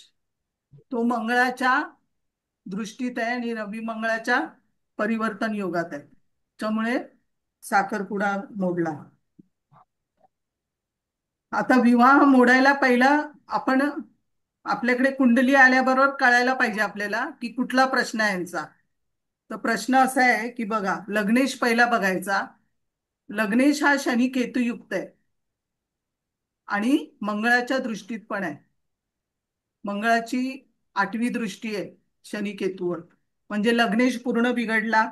तो मंगळाच्या दृष्टीत आहे आणि रवी मंगळाच्या परिवर्तन योगात आहे. त्यामुळे साखरपुडा मोडला. आता विवाह मोडायला पहिला आपण आपल्याकडे कुंडली आल्याबरोबर कळायला पाहिजे आपल्याला की कुठला प्रश्न आहे यांचा. तर प्रश्न असा आहे की बघा, लग्नेश पहिला बघायचा. लग्नेश हा शनी केतुयुक्त आहे आणि मंगळाच्या दृष्टीत पण आहे. मंगळाची 8वी दृष्टी आहे शनी केतूवर, म्हणजे लग्नेश पूर्ण बिघडला.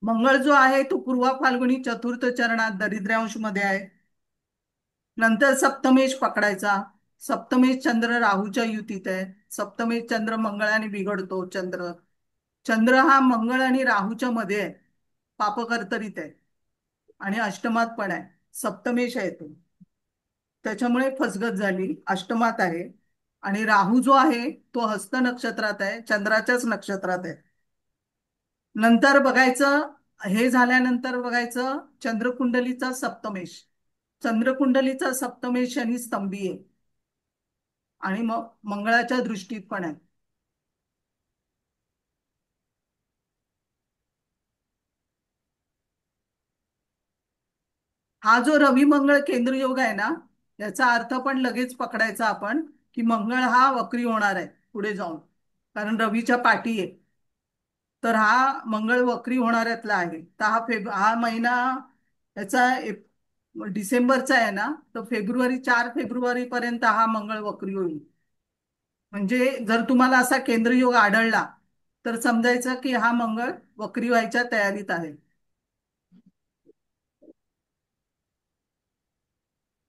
मंगळ जो आहे तो पूर्वा फाल्गुनी चतुर्थ चरणात दरिद्र्यांश मध्ये आहे. नंतर सप्तमेश पकडायचा. सप्तमेश चंद्र राहूच्या युतीत आहे. सप्तमेश चंद्र मंगळाने बिघडतो. चंद्र चंद्र हा मंगळ आणि राहूच्या मध्ये आहे, पापकर्तरीत आहे आणि अष्टमात पण आहे. सप्तमेश आहे तो, त्याच्यामुळे फसगत झाली. अष्टमात आहे आणि राहू जो आहे तो हस्त नक्षत्रात आहे, चंद्राच्याच नक्षत्रात आहे. नंतर बघायचं, हे झाल्यानंतर बघायचं चंद्रकुंडलीचा सप्तमेश. चंद्रकुंडलीचा सप्तमेश शनी स्तंभी आहे आणि मग मंगळाच्या दृष्टीत पण आहे. हा जो रवी मंगळ केंद्र योग आहे ना, याचा अर्थ पण लगेच पकडायचा आपण की मंगळ हा वक्री होणार आहे पुढे जाऊन, कारण रवीच्या पाठी आहे. तर हा मंगळ वक्री होणाऱ्यातला आहे. तर हा महिना याचा डिसेंबरचा आहे ना, तर 4 फेब्रुवारी पर्यंत हा मंगळ वक्री होईल. म्हणजे जर तुम्हाला असा केंद्रयोग आढळला तर समजायचं की हा मंगळ वक्री व्हायच्या तयारीत आहे.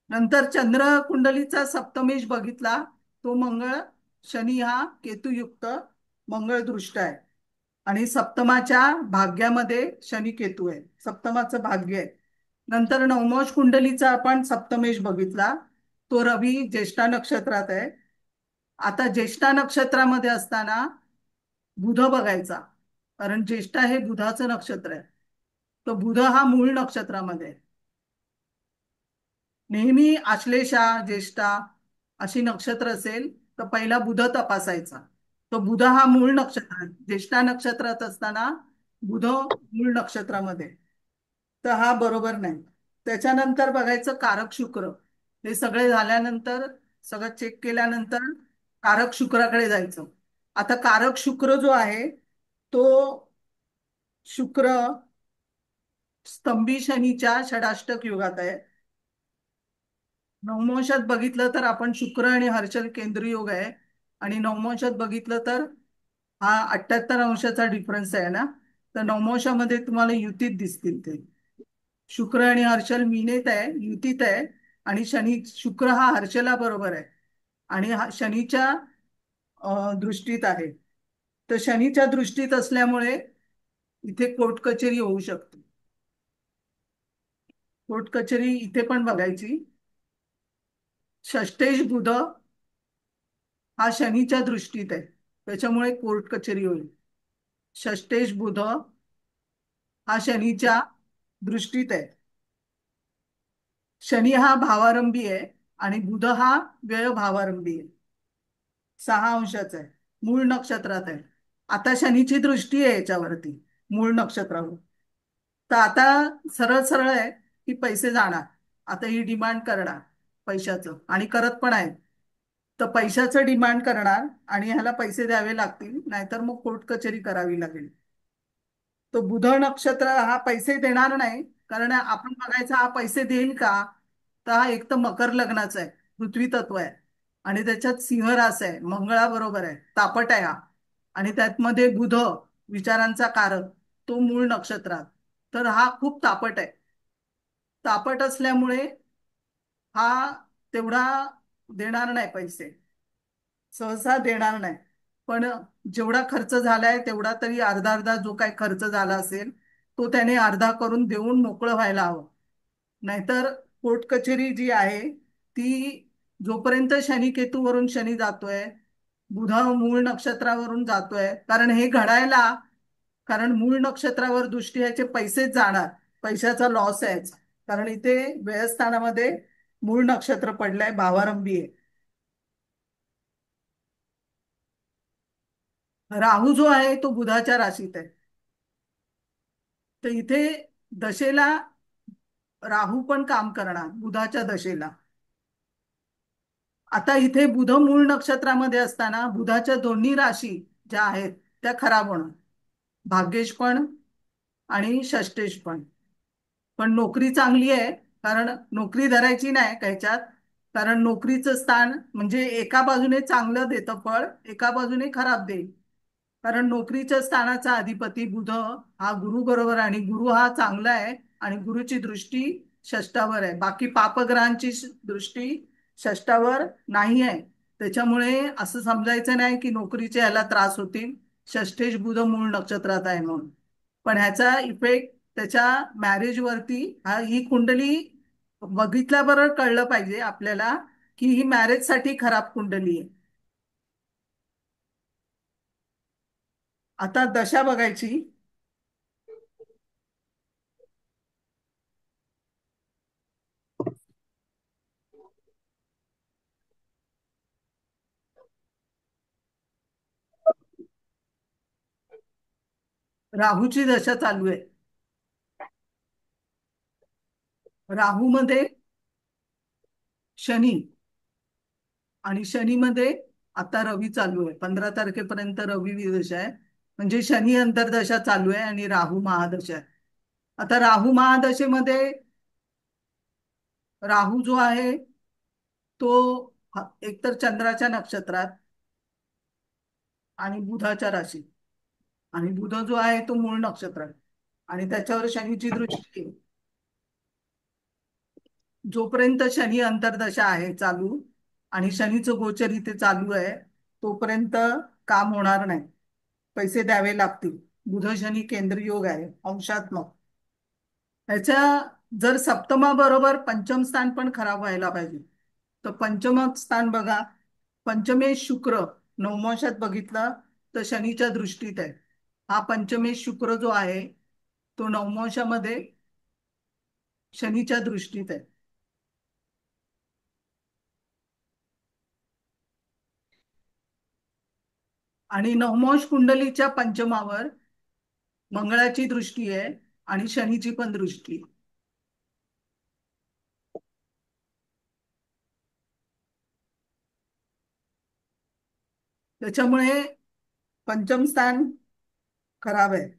नंतर चंद्र कुंडलीचा सप्तमेश बघितला तो मंगळ, शनी हा केतुयुक्त मंगळ दृष्ट आहे आणि सप्तमाच्या भाग्यामध्ये शनी केतू आहे, सप्तमाचं भाग्य आहे. नंतर नवमोष कुंडलीचा आपण सप्तमेश बघितला, तो रवी ज्येष्ठा नक्षत्रात आहे. आता ज्येष्ठा नक्षत्रामध्ये असताना बुध बघायचा, कारण ज्येष्ठा हे बुधाचं नक्षत्र आहे. तो बुध हा मूळ नक्षत्रामध्ये आहे. नेहमी आश्लेषा ज्येष्ठा अशी नक्षत्र असेल तर पहिला बुध तपासायचा. तो बुध हा मूळ नक्षत्र, ज्येष्ठा नक्षत्रात असताना बुध मूळ नक्षत्रामध्ये, तर हा बरोबर नाही. त्याच्यानंतर बघायचं कारक शुक्र. हे सगळे झाल्यानंतर, सगळं चेक केल्यानंतर कारक शुक्राकडे जायचं. आता कारक शुक्र जो आहे तो शुक्र स्तंभी शनीच्या षडाष्टक युगात आहे. नवमोशात बघितलं तर आपण शुक्र आणि हर्षल केंद्र योग आहे, आणि नवमोशात बघितलं तर हा 78 अंशाचा डिफरन्स आहे ना, तर नवमोशामध्ये तुम्हाला युतीत दिसतील ते. शुक्र आणि हर्षल मीनेत आहे, युतीत आहे, आणि शनी शुक्र हा हर्षला बरोबर आहे आणि हा शनीच्या दृष्टीत आहे. तर शनीच्या दृष्टीत असल्यामुळे इथे कोर्ट कचेरी होऊ शकते. कोर्ट कचेरी इथे पण बघायची. षष्टेश बुध हा शनीच्या दृष्टीत आहे, त्याच्यामुळे कोर्ट कचेरी होईल. षष्टेश बुध हा शनीच्या दृष्टीत आहे. शनी हा भावारंभी आहे आणि बुध हा व्यय भावारंभी आहे. 6 अंशाचा आहे, मूळ नक्षत्रात आहे. आता शनीची दृष्टी आहे याच्यावरती, मूळ नक्षत्रावर. तर आता सरळ सरळ आहे की पैसे जाणार. आता ही डिमांड करणार पैशाचं, आणि करत पण आहे. तर पैशाचं डिमांड करणार आणि ह्याला पैसे द्यावे लागतील, नाहीतर मग कोर्ट कचेरी करावी लागेल. तो बुध नक्षत्र हा पैसे देणार नाही, कारण आपण बघायचा हा पैसे देईल का, तर हा एक तर मकर लग्नाचा आहे, पृथ्वी तत्व आहे, आणि त्याच्यात सिंह रास आहे, मंगळा बरोबर आहे, तापट आहे हा, आणि त्यातमध्ये बुध विचारांचा कारक, तो मूळ नक्षत्रात. तर हा खूप तापट आहे. तापट असल्यामुळे हा तेवढा देणार नाही पैसे, सहसा देणार नाही. पण जेवढा खर्च झालाय तेवढा तरी अर्धा अर्धा जो काही खर्च झाला असेल तो त्याने अर्धा करून देऊन मोकळं व्हायला हवं. नाहीतर कोर्ट कचेरी जी आहे ती, जोपर्यंत शनी केतूवरून शनी जातोय, बुधा मूळ नक्षत्रावरून जातोय, कारण हे घडायला, कारण मूळ नक्षत्रावर दृष्टी याचे पैसेच जाणार, पैशाचा लॉस आहे याचा. कारण इथे व्ययस्थानामध्ये मूळ नक्षत्र पडलंय, भावारंभी आहे. राहू जो आहे तो बुधाच्या राशीत आहे, तर इथे दशेला राहू पण काम करणार बुधाच्या दशेला. आता इथे बुध मूळ नक्षत्रामध्ये असताना बुधाच्या दोन्ही राशी ज्या आहेत त्या खराब होणार, भाग्येश पण आणि षष्टेश पण. पण नोकरी चांगली आहे, कारण नोकरी धरायची नाही त्याच्यात, कारण नोकरीचं स्थान म्हणजे एका बाजूने चांगलं देतं फळ, एका बाजूने खराब देईल. कारण नोकरीच्या स्थानाचा अधिपती बुध हा गुरु बरोबर, आणि गुरु हा चांगला आहे आणि गुरुची दृष्टी षष्टावर आहे. बाकी पापग्रहांची दृष्टी षष्टावर नाही आहे. त्याच्यामुळे असं समजायचं नाही की नोकरीचे याला त्रास होतील, षष्ठेश बुध मूळ नक्षत्रात आहे म्हणून. पण ह्याचा इफेक्ट त्याच्या मॅरेजवरती, ही कुंडली बघितल्याबरोबर कळलं पाहिजे आपल्याला की ही मॅरेजसाठी खराब कुंडली आहे. आता दशा बघायची. राहूची दशा चालू आहे. राहू मध्ये शनी, आणि शनीमध्ये आता रवी चालू आहे. 15 तारखेपर्यंत रवी दशा आहे, म्हणजे शनी अंतर्दशा चालू आहे आणि राहू महादशा आहे. आता राहू महादशेमध्ये राहू जो आहे तो एकतर चंद्राच्या नक्षत्रात आणि बुधाच्या राशीत, आणि बुध जो आहे तो मूळ नक्षत्रात, आणि त्याच्यावर शनीची दृष्टी आहे. जोपर्यंत शनी अंतर्दशा आहे चालू आणि शनीचं गोचर इथे चालू आहे, तोपर्यंत काम होणार नाही, पैसे द्यावे लागतील. बुध शनी केंद्र योग आहे अंशात्मक. ह्याच्या जर सप्तमाबरोबर पंचम स्थान पण खराब व्हायला पाहिजे. तर पंचम स्थान बघा, पंचमेश शुक्र नवमांशात बघितलं तर शनीच्या दृष्टीत आहे. हा पंचमेश शुक्र जो आहे तो नवमांशामध्ये शनीच्या दृष्टीत आहे. आणि नवमांश कुंडलीच्या पंचमावर मंगळाची दृष्टी आहे आणि शनीची पण दृष्टी आहे. त्याच्यामुळे पंचम स्थान खराब आहे.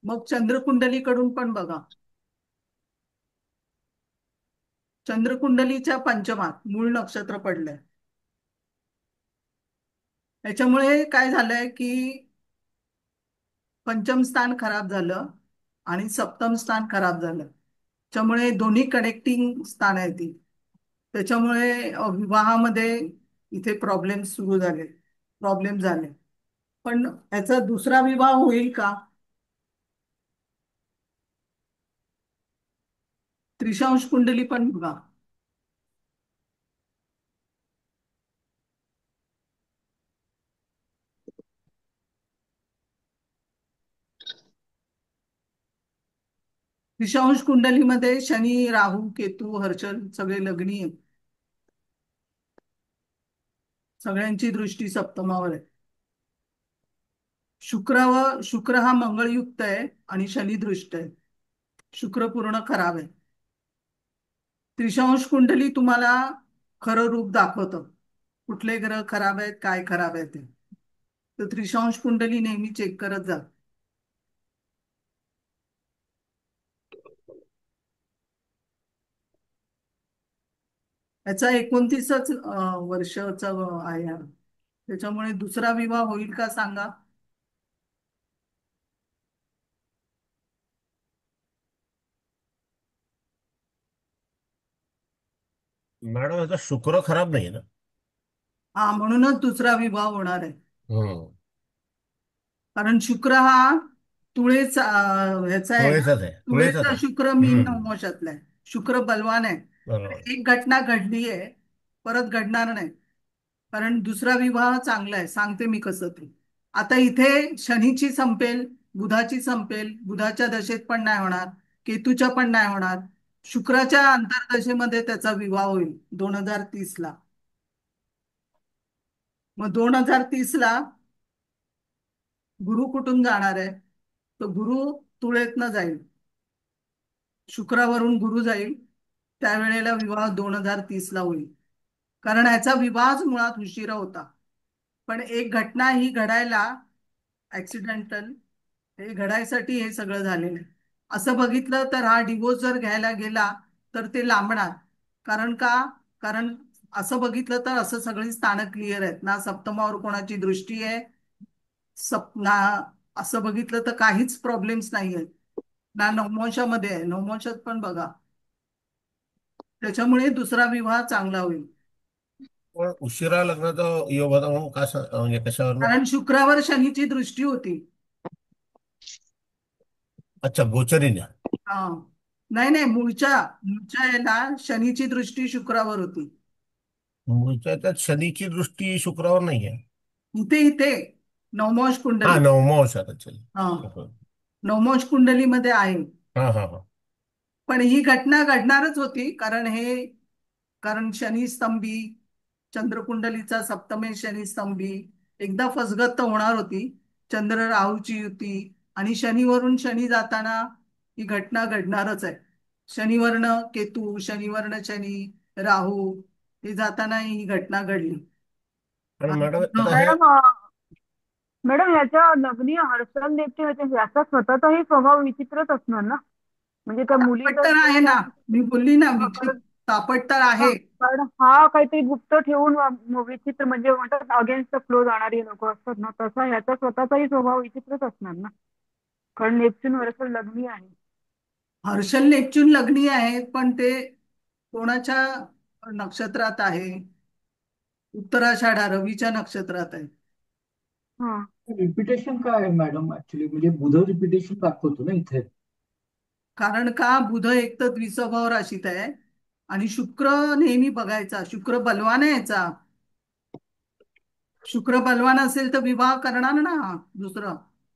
मग चंद्रकुंडलीकडून पण बघा, चंद्रकुंडलीच्या पंचमात मूळ नक्षत्र पडलंय. त्याच्यामुळे काय झालंय की पंचम स्थान खराब झालं आणि सप्तम स्थान खराब झालं. त्याच्यामुळे दोन्ही कनेक्टिंग स्थान आहे ती. त्याच्यामुळे विवाहामध्ये इथे प्रॉब्लेम झाले. पण याचा दुसरा विवाह होईल का? त्रिशांश कुंडली पण बघा, त्रिशांश कुंडलीमध्ये शनी, राहू, केतू, हर्षल सगळे लग्नी आहेत. सगळ्यांची दृष्टी सप्तमावर आहे. शुक्र हा मंगळयुक्त आहे आणि शनी दृष्ट आहे. शुक्र पूर्ण खराब आहे. त्रिशांश कुंडली तुम्हाला खरं रूप दाखवतं, कुठले ग्रह खराब आहेत, काय खराब आहे ते. तर त्रिशांश कुंडली नेहमी चेक करत जा. याचा 29च वर्षाचा आहे हा. त्याच्यामुळे दुसरा विवाह होईल का सांगा? मॅडम याचा शुक्र खराब नाही ना? हा, म्हणूनच दुसरा विवाह होणार आहे. हम्म. कारण शुक्र हा ह्याचा आहे ना, तुळेचाच आहे, तुळेचाच तुळेचा आहे. शुक्र मीन हम्म. नवमांशातला आहे. शुक्र बलवान आहे. बरोबर. एक घटना घडली आहे, परत घडणार नाही. कारण दुसरा विवाह चांगला आहे, सांगते मी कसं ते. आता इथे शनीची संपेल, बुधाची संपेल, बुधाच्या दशेत पण नाही होणार, केतूच्या पण नाही होणार. शुक्राच्या अंतर्दशेमध्ये त्याचा विवाह होईल 2030ला. मग 2030ला गुरु कुठून जाणार आहे? तर गुरु तुळेतनं जाईल, शुक्रावरून गुरु जाईल. त्यावेळेला विवाह 2030ला होईल. कारण ह्याचा विवाहच मुळात उशिरा होता. पण एक घटना ही घडायला, ऍक्सिडेंटल हे घडायसाठी हे सगळं झालेलं आहे. असं बघितलं तर हा डिवोर्स जर घ्यायला गेला तर ते लांबणार. कारण का? कारण असं बघितलं तर असं सगळी स्थानं क्लिअर आहेत ना. सप्तमावर कोणाची दृष्टी आहे ना, असं बघितलं तर काहीच प्रॉब्लेम्स नाही आहेत ना. नवमांशामध्ये आहे, नवमांशात पण बघा. त्याच्यामुळे दुसरा विवाह चांगला होईल. पण उशिरा लग्नाचा योग होता म्हणून म्हणजे कशावर ना? कारण शुक्रावर शनीची दृष्टी होती. अच्छा, गोचरीने. हा, नाही नाही, मूळच्या याला शनीची दृष्टी शुक्रावर होती. मूळच्या त्यात शनीची दृष्टी शुक्रावर नाही आहे. इथे नवमांश हा, कुंडली. नवमांशात. अच्छा. हा, हं. नवमांश कुंडलीमध्ये आहे. हा हा हा. पण ही घटना घडणारच होती. कारण शनी स्तंभी, चंद्रकुंडलीचा सप्तमेश शनी स्तंभी एकदा फसगत तर होणार होती. चंद्र राहूची युती आणि शनीवरून शनी जाताना ही घटना घडणारच आहे. शनिवर्ण केतू, शनिवर्ण शनी, राहू हे जाताना ही घटना घडली. आणि आणि मॅडम पुन्हा आता हे मॅडम मॅडम याच्या लग्नी हर्षल नेपचे होते, याचा स्वतःचाही स्वभाव विचित्रच असणार ना. म्हणजे त्या तापट मुलीचा तर आहे ना, मी बोलली ना, कारण तापट तर आहे. कारण हा काहीतरी गुप्त ठेवून विचित्र, म्हणजे म्हणतात अगेन्स्ट द फ्लो जाणारी लोक असतात ना, तसा ह्याचा स्वतःचाही स्वभाव विचित्रच असणार ना. कारण नेपच्यून हर्षल लग्नी आहे. हर्षल नेपच्यून लग्नी आहेत, पण ते कोणाच्या नक्षत्रात आहे? उत्तराषाढा रवीच्या नक्षत्रात आहे. हा. रिपिटेशन काय आहे मॅडम ऍक्च्युली म्हणजे बुध रिपिटेशन दाखवतो ना इथे. कारण का बुध एक तर द्विस्वभाव राशीत आहे आणि शुक्र नेहमी बघायचा. शुक्र बलवान आहे याचा. शुक्र बलवान असेल तर विवाह करणार ना दुसरं.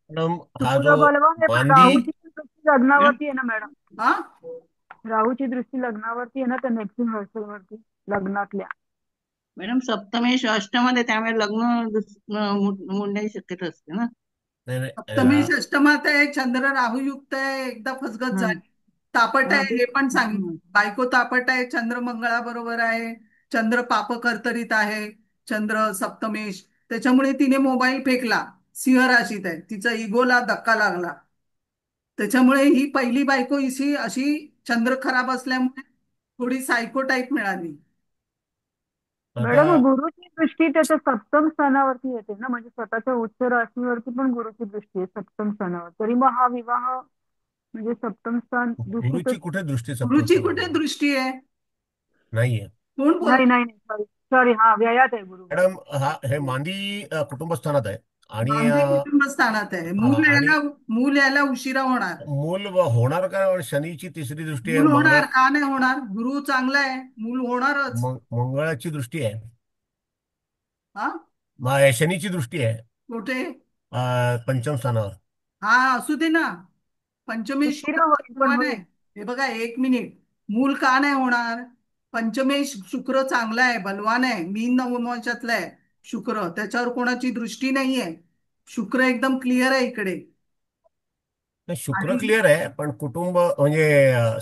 मॅडम हा शुक्र जो बलवान आहे पण मांदी राहूची दृष्टी लग्नावरती आहे ना मॅडम. हा राहूची दृष्टी लग्नावरती आहे ना त्या नेपच्यून हर्षलवरती लग्नातल्या. मॅडम सप्तमेश अष्टमध्ये त्यामुळे लग्न मोडण्याची शक्यता असते ना. नाही नाही सप्तमी अष्टमात आहे. चंद्र राहू युक्त आहे. एकदा फसगत हं. झाली. तापट हा, आहे ते- हे पण सांगितलं. हं. बायको तापट आहे. चंद्र मंगळाबरोबर आहे. चंद्र पाप कर्तरीत आहे. चंद्र सप्तमेश. त्याच्यामुळे तिने मोबाईल फेकला. सिंह राशीत आहे. तिचा इगोला धक्का लागला. त्याच्यामुळे ही पहिली बायको इशी अशी चंद्र खराब असल्यामुळे थोडी सायको टाईप मिळाली. आता मॅडम गुरुची दृष्टी त्याच्या सप्तम स्थानावरती येते ना म्हणजे स्वतःच्या उच्च राशीवरती पण गुरुची दृष्टी आहे सप्तम स्थानावर. तरी मग हा विवाह म्हणजे सप्तम स्थान गुरुची दूषितच. कुठे दृष्टी सप्तम गुरुची कुठे स्थानावर दृष्टी आहे? नाहीये कोण नाही बोलतो? नाही सॉरी सॉरी हा व्ययात आहे गुरु. मॅडम. हा हे मांदी कुटुंबस्थानात आहे आणि मांदी कुटुंब स्थानात आहे. आणि मूल यायला उशिरा होणार. मूल होणार का शनीची तिसरी दृष्टी आहे मूल होणार का नाही होणार? गुरु चांगला आहे. मूल होणारच. मंगळाची दृष्टी आहे. हा शनीची दृष्टी आहे कुठे? पंचम स्थानावर. हा असू दे ना. पंचमेश उशिरा शुक्र होईल पण भगवान आहे. होईल. हे बघा एक मिनिट. मूल का नाही होणार? पंचमेश शुक्र चांगला आहे. बलवान आहे. मीन नवमांशातला आहे शुक्र. त्याच्यावर कोणाची दृष्टी नाहीये. शुक्र एकदम क्लिअर आहे इकडे. नाही, शुक्र आणि क्लिअर आहे पण कुटुंब म्हणजे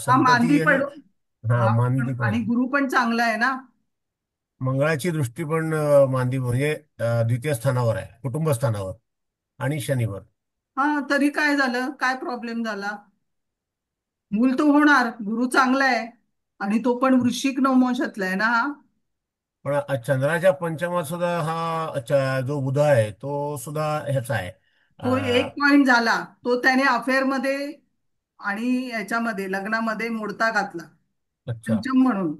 हा संतती मांदी आहे ना. पडू. हा हा मांदी पण आणि आहे. गुरु पण चांगला आहे ना. मंगळाची दृष्टी पण मांदी म्हणजे द्वितीय स्थानावर आहे कुटुंब स्थानावर आणि शनीवर. हा तरी काय झालं? काय प्रॉब्लेम झाला? मूल तो होणार. गुरु चांगला आहे आणि तो पण वृश्चिक नवमांशातला आहे ना हा. पण चंद्राच्या पंचमात सुद्धा हा जो बुध आहे तो सुद्धा ह्याचा आहे. तो एक पॉइंट झाला. तो त्याने अफेअर मध्ये आणि याच्यामध्ये लग्नामध्ये मोडता घातला. अच्छा. पंचम म्हणून.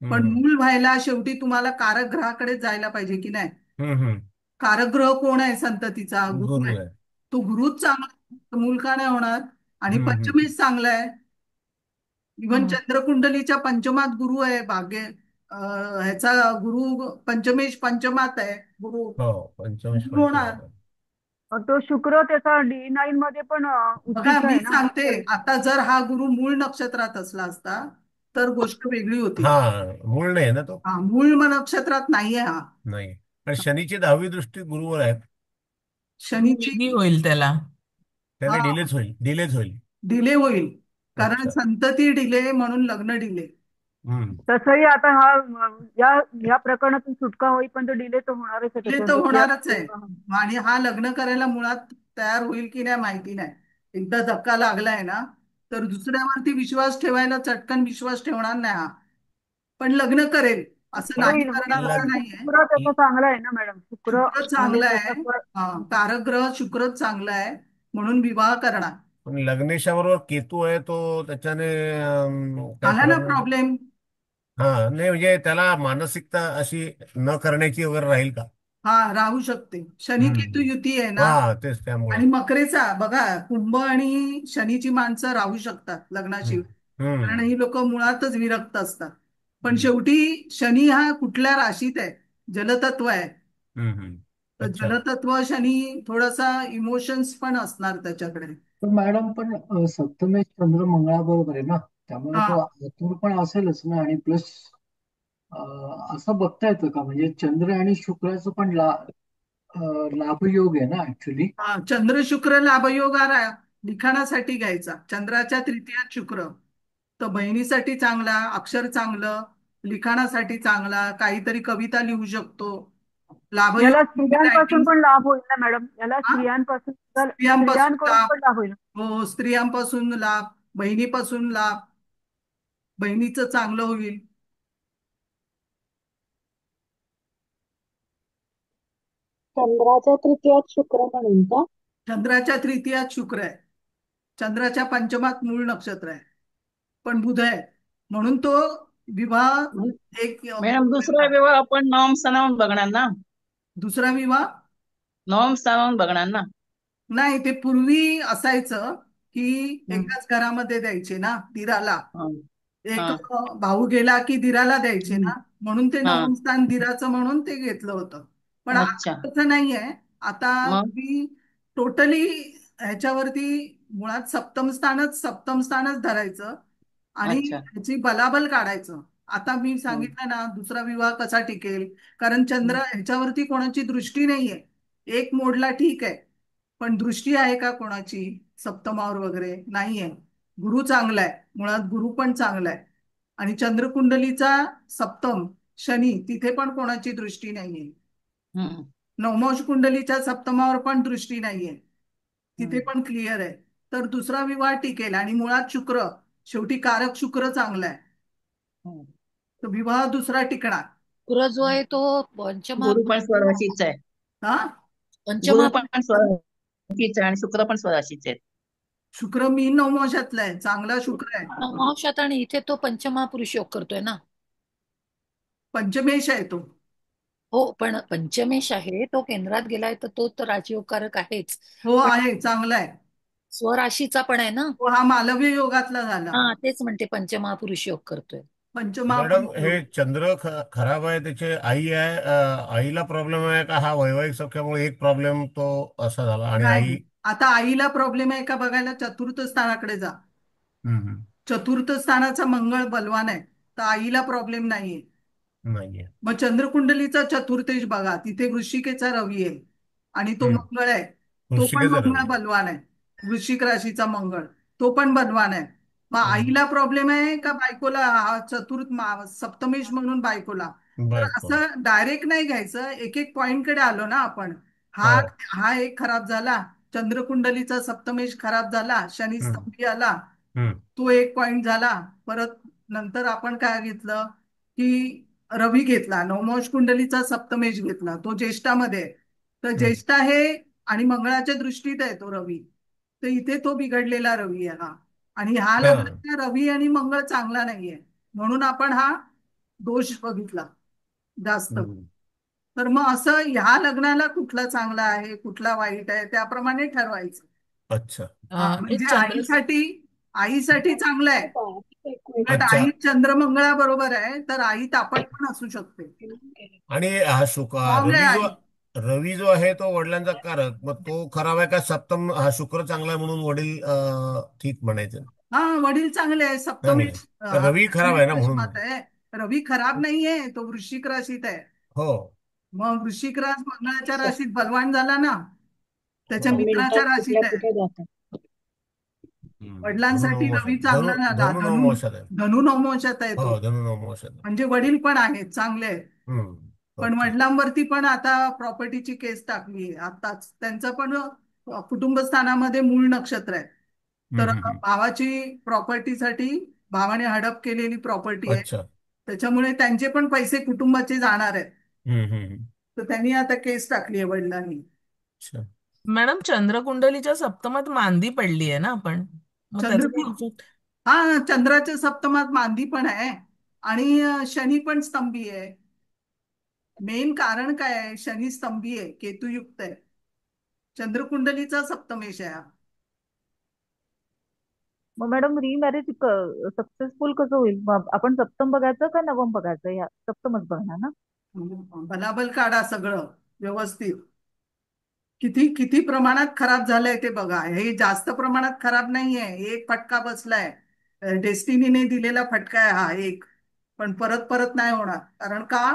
पण हम्म मूल व्हायला शेवटी तुम्हाला कारक ग्रहाकडे जायला पाहिजे की नाही? हम्म हम्म कारक ग्रह कोण आहे संततीचा? गुरु गुरु आहे. आहे. तो गुरुच चांगला आहे, तर मूल का नाही होणार? आणि हम्म. पंचमेश चांगला आहे. इव्हन चंद्रकुंडलीच्या पंचमात गुरु आहे. ह्याचा गुरु पंचमेश पंचमात आहे गुरु. हो पंचमेश मूल होणार. पंचमात आहे. तो शुक्र त्याचा D9 मध्ये पण बघा उच्चीचा मी आहे ना सांगते. आता जर हा गुरु मूळ नक्षत्रात असला असता तर गोष्ट वेगळी होती. हा मूळ नाही ना तो. हा मूळ नक्षत्रात नाहीये हा. नाही पण शनीची 10वी दृष्टी गुरुवर आहे. शनीची वेगळी होईल त्याला. त्याला हा डिलेच होईल. डिले होईल. कारण अच्छा. संतती डिले म्हणून लग्न डिले. हम्म. तसंही आता हा या या प्रकरणातून सुटका होईपर्यंत डिले तर होणारच आहे डिले त्याच्या तर दुसऱ्या होणारच आहे. आणि हा लग्न करायला मुळात तयार होईल की नाही माहिती नाही. एकदा धक्का लागलाय ना तर दुसऱ्यावरती विश्वास ठेवायला चटकन विश्वास ठेवणार नाही हा. पण लग्न करेल असं नाही होईल होईल करणार असं कारण नाहीये. शुक्र त्याचा चांगला आहे ना मॅडम. शुक्र शुक्र म्हणजे चांगला आहे. त्याचा कारक ग्रह शुक्रच चांगला आहे म्हणून विवाह करणार. पण लग्नेशाबरोबर केतू आहे तो त्याच्याने काय आला खरं ना नाही. प्रॉब्लेम. हा नाही म्हणजे त्याला मानसिकता अशी न करण्याची वगैरे राहील का? हा राहू शकते. शनी केतू हम्म. युती आहे ना. हा तेच त्यामुळे. आणि मकरेचा बघा कुंभ आणि शनीची माणसं राहू शकतात हम्म लग्नाशी. कारण हम्म ही लोक मुळातच विरक्त असतात. पण हम्म शेवटी शनी हा कुठल्या राशीत आहे? जलतत्व आहे. हम्म. तर अच्छा. जलतत्व शनी थोडासा इमोशन्स पण असणार त्याच्याकडे. पण मॅडम पण सप्तमेश चंद्र मंगळाबरोबर आहे ना त्यामुळे हा तो आतूर पण असेलच ना आणि प्लस असं बघता येतं का म्हणजे चंद्र आणि शुक्राचं पण लाभयोग आहे ना ऍक्च्युली. हा चंद्र शुक्र लाभयोग हा लिखाणासाठी घ्यायचा. चंद्राच्या तृतीयात शुक्र तर बहिणीसाठी चांगला. अक्षर चांगलं. लिखाणासाठी चांगला. काहीतरी कविता लिहू शकतो. याला लाभयोग स्त्रियांपासून रायटिंग. पण लाभ होईल ना मॅडम. याला हा स्त्रियांपासून स्त्रियांकडून लाभ. पण लाभ होईल. हो स्त्रियांपासून लाभ. बहिणीपासून लाभ. बहिणीचं चांगलं होईल. चंद्राच्या तृतीयात शुक्र म्हणून का? चंद्राच्या तृतीयात शुक्र आहे. चंद्राच्या पंचमात मूळ नक्षत्र आहे. पण बुध आहे म्हणून तो विवाह एक मॅडम दुसरा विवाह आपण नवम स्थानावरून बघणार ना? दुसरा विवाह नवम स्थानावरून बघणार ना? नाही, ते पूर्वी असायचं की हं. एकाच घरामध्ये द्यायचे ना दिराला. हा एक हा भाऊ गेला की दिराला द्यायचे हं. ना, म्हणून ते हा नवम स्थान दिराचं म्हणून ते घेतलं होतं. पण अच्छा. आता तसं नाहीये. आता मग तुम्ही टोटली ह्याच्यावरती मुळात सप्तम स्थानच धरायचं आणि अच्छा. ह्याची बलाबल काढायचं. आता मी हं. सांगितलं ना दुसरा विवाह कसा टिकेल, कारण चंद्र हं. ह्याच्यावरती कोणाची दृष्टी नाहीये. एक मोडला ठीक आहे, पण दृष्टी आहे का कोणाची सप्तमावर वगैरे नाहीये. गुरु चांगला आहे, मुळात गुरु पण चांगला आहे. आणि चंद्रकुंडलीचा सप्तम शनी तिथे पण कोणाची दृष्टी नाहीये. हं. नवमांश कुंडलीच्या सप्तमावर पण दृष्टी नाहीये, तिथे हं. पण क्लिअर आहे. तर दुसरा विवाह टिकेल. आणि मुळात शुक्र, शेवटी कारक शुक्र चांगला आहे, हं. तर विवाह दुसरा टिकणार. शुक्र जो आहे तो पंचमा गुरु पण स्वराशीच आहे. हा, पंचमा गुरु पण स्वराशीच आहे आणि शुक्र पण स्वराशीच आहे. शुक्र मीन नवमांशातला आहे, चांगला शुक्र आहे. नवमांशात आणि इथे तो पंचमा पुरुष योग करतोय ना. पंचमेश आहे तो. हो, पण पंचमेश आहे तो केंद्रात गेलाय तर तो तर राजयोगकारक आहेच. हो पण आहे, चांगला आहे. स्वराशीचा पण आहे ना. तो हा मालव्य योगातला झाला. हा, तेच म्हणते पंचमहापुरुष योग करतोय. मॅडम पंचमहापुरुष हे योग. चंद्र खराब आहे, त्याचे आई आहे, आईला प्रॉब्लेम आहे का हा वैवाहिक सख्यामुळे एक प्रॉब्लेम तो असा झाला आणि नाही, आई. आता आईला प्रॉब्लेम आहे का बघायला चतुर्थ स्थानाकडे जा. हम्म, चतुर्थ स्थानाचा मंगळ बलवान आहे, तर आईला प्रॉब्लेम नाहीये. नाहीये. मग चंद्रकुंडलीचा चतुर्थेश बघा, तिथे वृश्चिकेचा रवी आहे आणि तो हम्म, मंगळ आहे. तो पण वृश्चिकेचा मंगळ रवी. बलवान आहे. वृश्चिक राशीचा मंगळ तो पण बलवान आहे. मग हम्म, आईला प्रॉब्लेम आहे का बायकोला, हा सप्तमेश म्हणून बायकोला. तर बायकोला. असं डायरेक्ट नाही घ्यायचं, एक एक पॉइंट कडे आलो ना आपण. हा हो. हा एक खराब झाला, चंद्रकुंडलीचा सप्तमेश खराब झाला, शनी हम्म, स्तंभी आला, हम्म, तो एक पॉइंट झाला. परत नंतर आपण काय घेतलं की रवी घेतला, नवमांश कुंडलीचा सप्तमेश घेतला, तो ज्येष्ठामध्ये आहे. तर हम्म. ज्येष्ठ आहे आणि मंगळाच्या दृष्टीत आहे तो रवी. तर इथे तो बिघडलेला रवी आहे हा. आणि ह्या हा. लग्नाचा रवी आणि मंगळ चांगला नाहीये, म्हणून आपण हा दोष बघितला जास्त. हम्म. तर मग असं ह्या लग्नाला कुठला चांगला आहे कुठला वाईट आहे त्याप्रमाणे ठरवायचं. अच्छा. हा, हे म्हणजे चंद्र आईसाठी चांगलं आहे. उलट अच्छा. आई चंद्रमंगळा बरोबर आहे, तर आई तापट पण असू शकते. आणि हा स्ट्रॉंग आहे आई. रवी जो आहे तो वडिलांचा कारक, मग तो खराब आहे का सप्तम हा शुक्र चांगला आहे म्हणून वडील ठीक म्हणायचं. हा, वडील चांगले आहे. चांगलं सप्तमेश आहे, रवी खराब आहे ना म्हणून. दशमात आहे. रवी खराब नाहीये, तो वृश्चिक राशीत आहे. हो. मग वृश्चिक रास मंगळाच्या राशीत बलवान झाला ना, त्याच्या हो. मित्राच्या मिनिटात कुठल्या राशीत आहे. कुठे जातात. धनु वडिलांसाठी नवमासात रवी चांगला झाला. धनु नवमासात आहे. धनु नवमांशात आहे तो. हो, धनु नवमासात आहे. म्हणजे वडील पण आहेत चांगले आहेत. हम्म. पण ओके. वडिलांवरती पण आता प्रॉपर्टीची केस टाकली आहे आताच. त्यांचं पण कुटुंब स्थानामध्ये मूळ नक्षत्र आहे. हम्म, तर हम्म, हम्म. भावाची प्रॉपर्टीसाठी भावाने हडप केलेली प्रॉपर्टी आहे, अच्छा. त्याच्यामुळे त्यांचे पण पैसे कुटुंबाचे जाणार आहेत. हम्म, हम्म, हम्म. तर त्यांनी आता केस टाकली आहे वडिलांनी. अच्छा. मॅडम चंद्रकुंडलीच्या सप्तमात मांदी पडली आहे ना आपण, मग त्याचा चंद्रपूर काही इफेक्ट? हा, चंद्राच्या सप्तमात मांदी पण आहे आणि शनी पण स्तंभी आहे. मेन कारण काय आहे, शनी स्तंभी आहे, केतुयुक्त आहे. चंद्रकुंडलीचा सप्तमेश आहे हा. मग मॅडम रिमॅरेज सक्सेसफुल कसं होईल? मग आपण सप्तम बघायचं का नवम बघायचं? या सप्तमच बघणार ना. भलाबल काढा सगळं व्यवस्थित. किती किती प्रमाणात खराब झालंय ते बघा. हे जास्त प्रमाणात खराब नाहीये, एक फटका बसलाय, डेस्टिनीने दिलेला फटका आहे हा एक. पण परत परत नाही होणार. कारण का,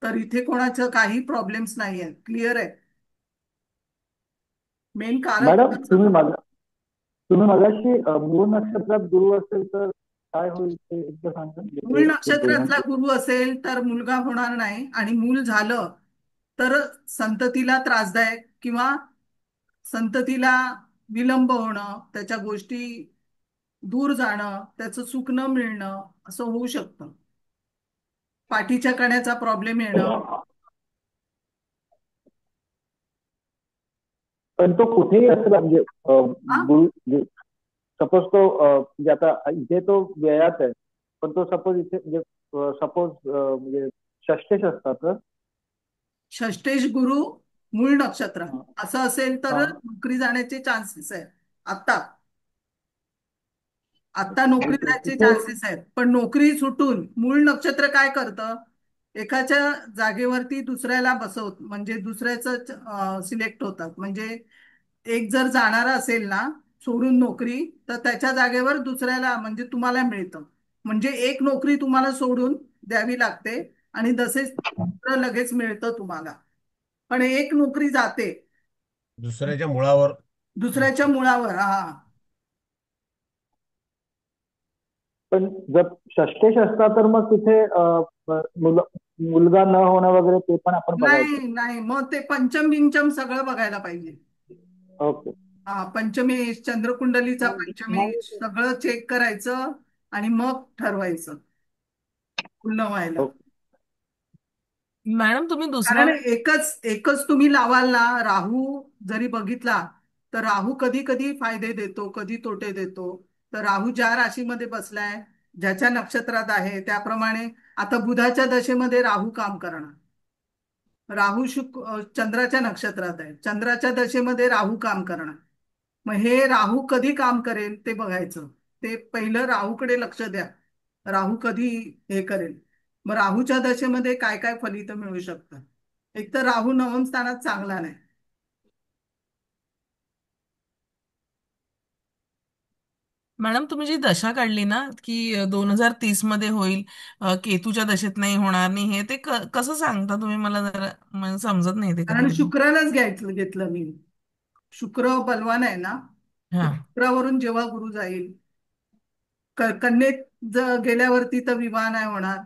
तर इथे कोणाचं काही प्रॉब्लेम्स नाहीये, क्लिअर आहे. मेन मॅडम कारण तुम्ही मगाशी मूळ नक्षत्रात गुरु असेल तर काय होईल ते एकदा सांगा. मूळ नक्षत्रातला गुरु असेल तर मुलगा होणार नाही, आणि मूल झालं तर संततीला त्रासदायक किंवा संततीला विलंब होणं, त्याच्या गोष्टी दूर जाणं, त्याचं सुख न मिळणं असं होऊ शकतं. पाठीच्या कण्याचा प्रॉब्लेम येणं. पण तो कुठेही असेल म्हणजे हा? गुरु सपोज तो म्हणजे आता इथे तो व्ययात आहे पण तो सपोज इथे म्हणजे सपोज म्हणजे षष्टेश असतात तर षष्टेश गुरु मूळ नक्षत्र असं असेल तर हा नोकरी जाण्याचे चान्सेस आहेत. आता आता नोकरी म्हणजे जायचे तिथे चान्सेस आहेत, पण नोकरी सुटून मूळ नक्षत्र काय करतं, एकाच्या जागेवरती दुसऱ्याला बसवत म्हणजे दुसऱ्याचं सिलेक्ट होतात. म्हणजे एक जर जाणारा असेल ना सोडून नोकरी, तर त्याच्या जागेवर दुसऱ्याला म्हणजे तुम्हाला मिळतं. म्हणजे एक नोकरी तुम्हाला सोडून द्यावी लागते आणि तसेच दुसरं लगेच मिळतं तुम्हाला. पण एक नोकरी जाते दुसऱ्याच्या मुळावर. दुसऱ्याच्या मुळावर. हा, पण जर षष्टेश असता तर मग तिथे मुलगा न होणं वगैरे ते पण आपण नाही बघायचं. नाही, मग ते पंचम बिंचम सगळं बघायला पाहिजे. ओके. हा, पंचमेश, चंद्रकुंडलीचा पंचमेश सगळं चेक करायचं आणि मग ठरवायचं पूर्ण व्हायला. ओके. मॅडम तुम्ही दुसऱ्या कारण एकच एकच तुम्ही लावाल ना, राहू जरी बघितला तर राहू कधी कधी फायदे देतो, कधी तोटे देतो. तर राहू ज्या राशीमध्ये बसलाय, ज्याच्या नक्षत्रात आहे त्याप्रमाणे. आता बुधाच्या दशेमध्ये राहू काम करणार. राहू चंद्राच्या नक्षत्रात आहे, चंद्राच्या दशेमध्ये राहू काम करणार. मग हे राहू कधी काम करेल ते बघायचं. ते पहिलं राहूकडे लक्ष द्या, राहू कधी हे करेल. मग राहूच्या दशेमध्ये काय काय फलित मिळू शकतं. एक तर राहू नवम स्थानात चांगला नाही. मॅडम तुम्ही जी दशा काढली ना की 2030 मध्ये होईल, केतूच्या दशेत नाही होणार नाही, हे ते कसं सांगता तुम्ही मला जरा, मला समजत नाही ते कधी कारण कधी. शुक्रालाच घेतलं मी. शुक्र बलवान आहे ना, हा. शुक्रावरून जेव्हा गुरु जाईल, कन्येत गेल्यावरती तर विवाह नाही होणार,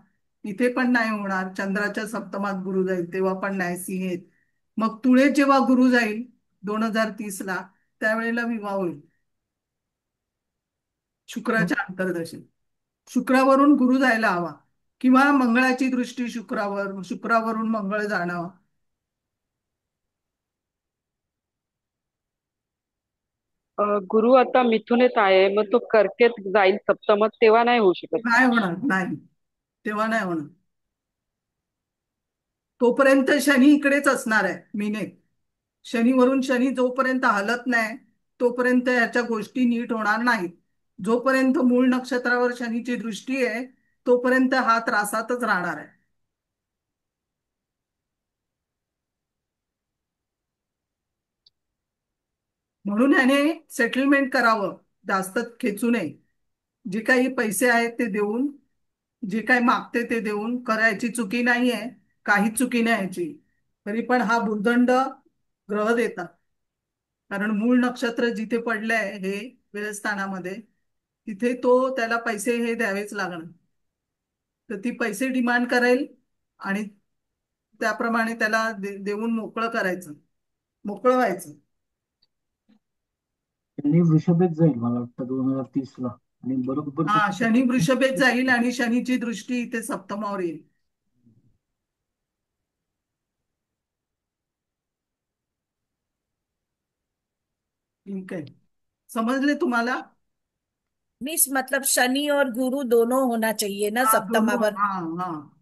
इथे पण नाही होणार. चंद्राच्या सप्तमात गुरु जाईल तेव्हा पण नाही सिंहेत. मग तुळेत जेव्हा गुरु जाईल 2030ला, त्यावेळेला विवाह होईल शुक्राच्या अंतर्दशेत. शुक्रावरून गुरु जायला हवा, किंवा मंगळाची दृष्टी शुक्रावर, शुक्रावरून मंगळ जाणं. गुरु आता मिथुनेत आहे, मग तो कर्केत जाईल सप्तमात, तेव्हा नाही होऊ शकत. नाही होणार, नाही, तेव्हा नाही होणार. तोपर्यंत शनी इकडेच असणार आहे मीनेत. शनीवरून शनी जोपर्यंत हलत नाही तोपर्यंत याच्या गोष्टी नीट होणार नाहीत. जोपर्यंत मूळ नक्षत्रावर शनीची दृष्टी आहे तोपर्यंत हा त्रासातच राहणार आहे. म्हणून याने सेटलमेंट करावं, जास्त खेचू नये. जे काही पैसे आहेत ते देऊन, जे काही मागते ते देऊन करायची चुकी नाहीये, काहीच चुकी नाही याची. तरी पण हा भूर्दंड ग्रह देतात. कारण मूळ नक्षत्र जिथे पडलंय हे वेळस्थानामध्ये, तिथे तो त्याला पैसे हे द्यावेच लागणार. तर ती पैसे डिमांड करेल आणि त्याप्रमाणे त्याला देऊन मोकळं करायचं, मोकळं व्हायचं. त्यांनी वृषभेत जाईल मला वाटतं 2030ला, आणि बरोबर हा, शनी वृषभेत जाईल आणि शनीची दृष्टी इथे सप्तमावर येईल. ठीक आहे, समजले तुम्हाला? मीन्स मतलब शनि और गुरु दोनों होना चाहिए ना हाँ दोनों, सप्तमावर। हाँ हाँ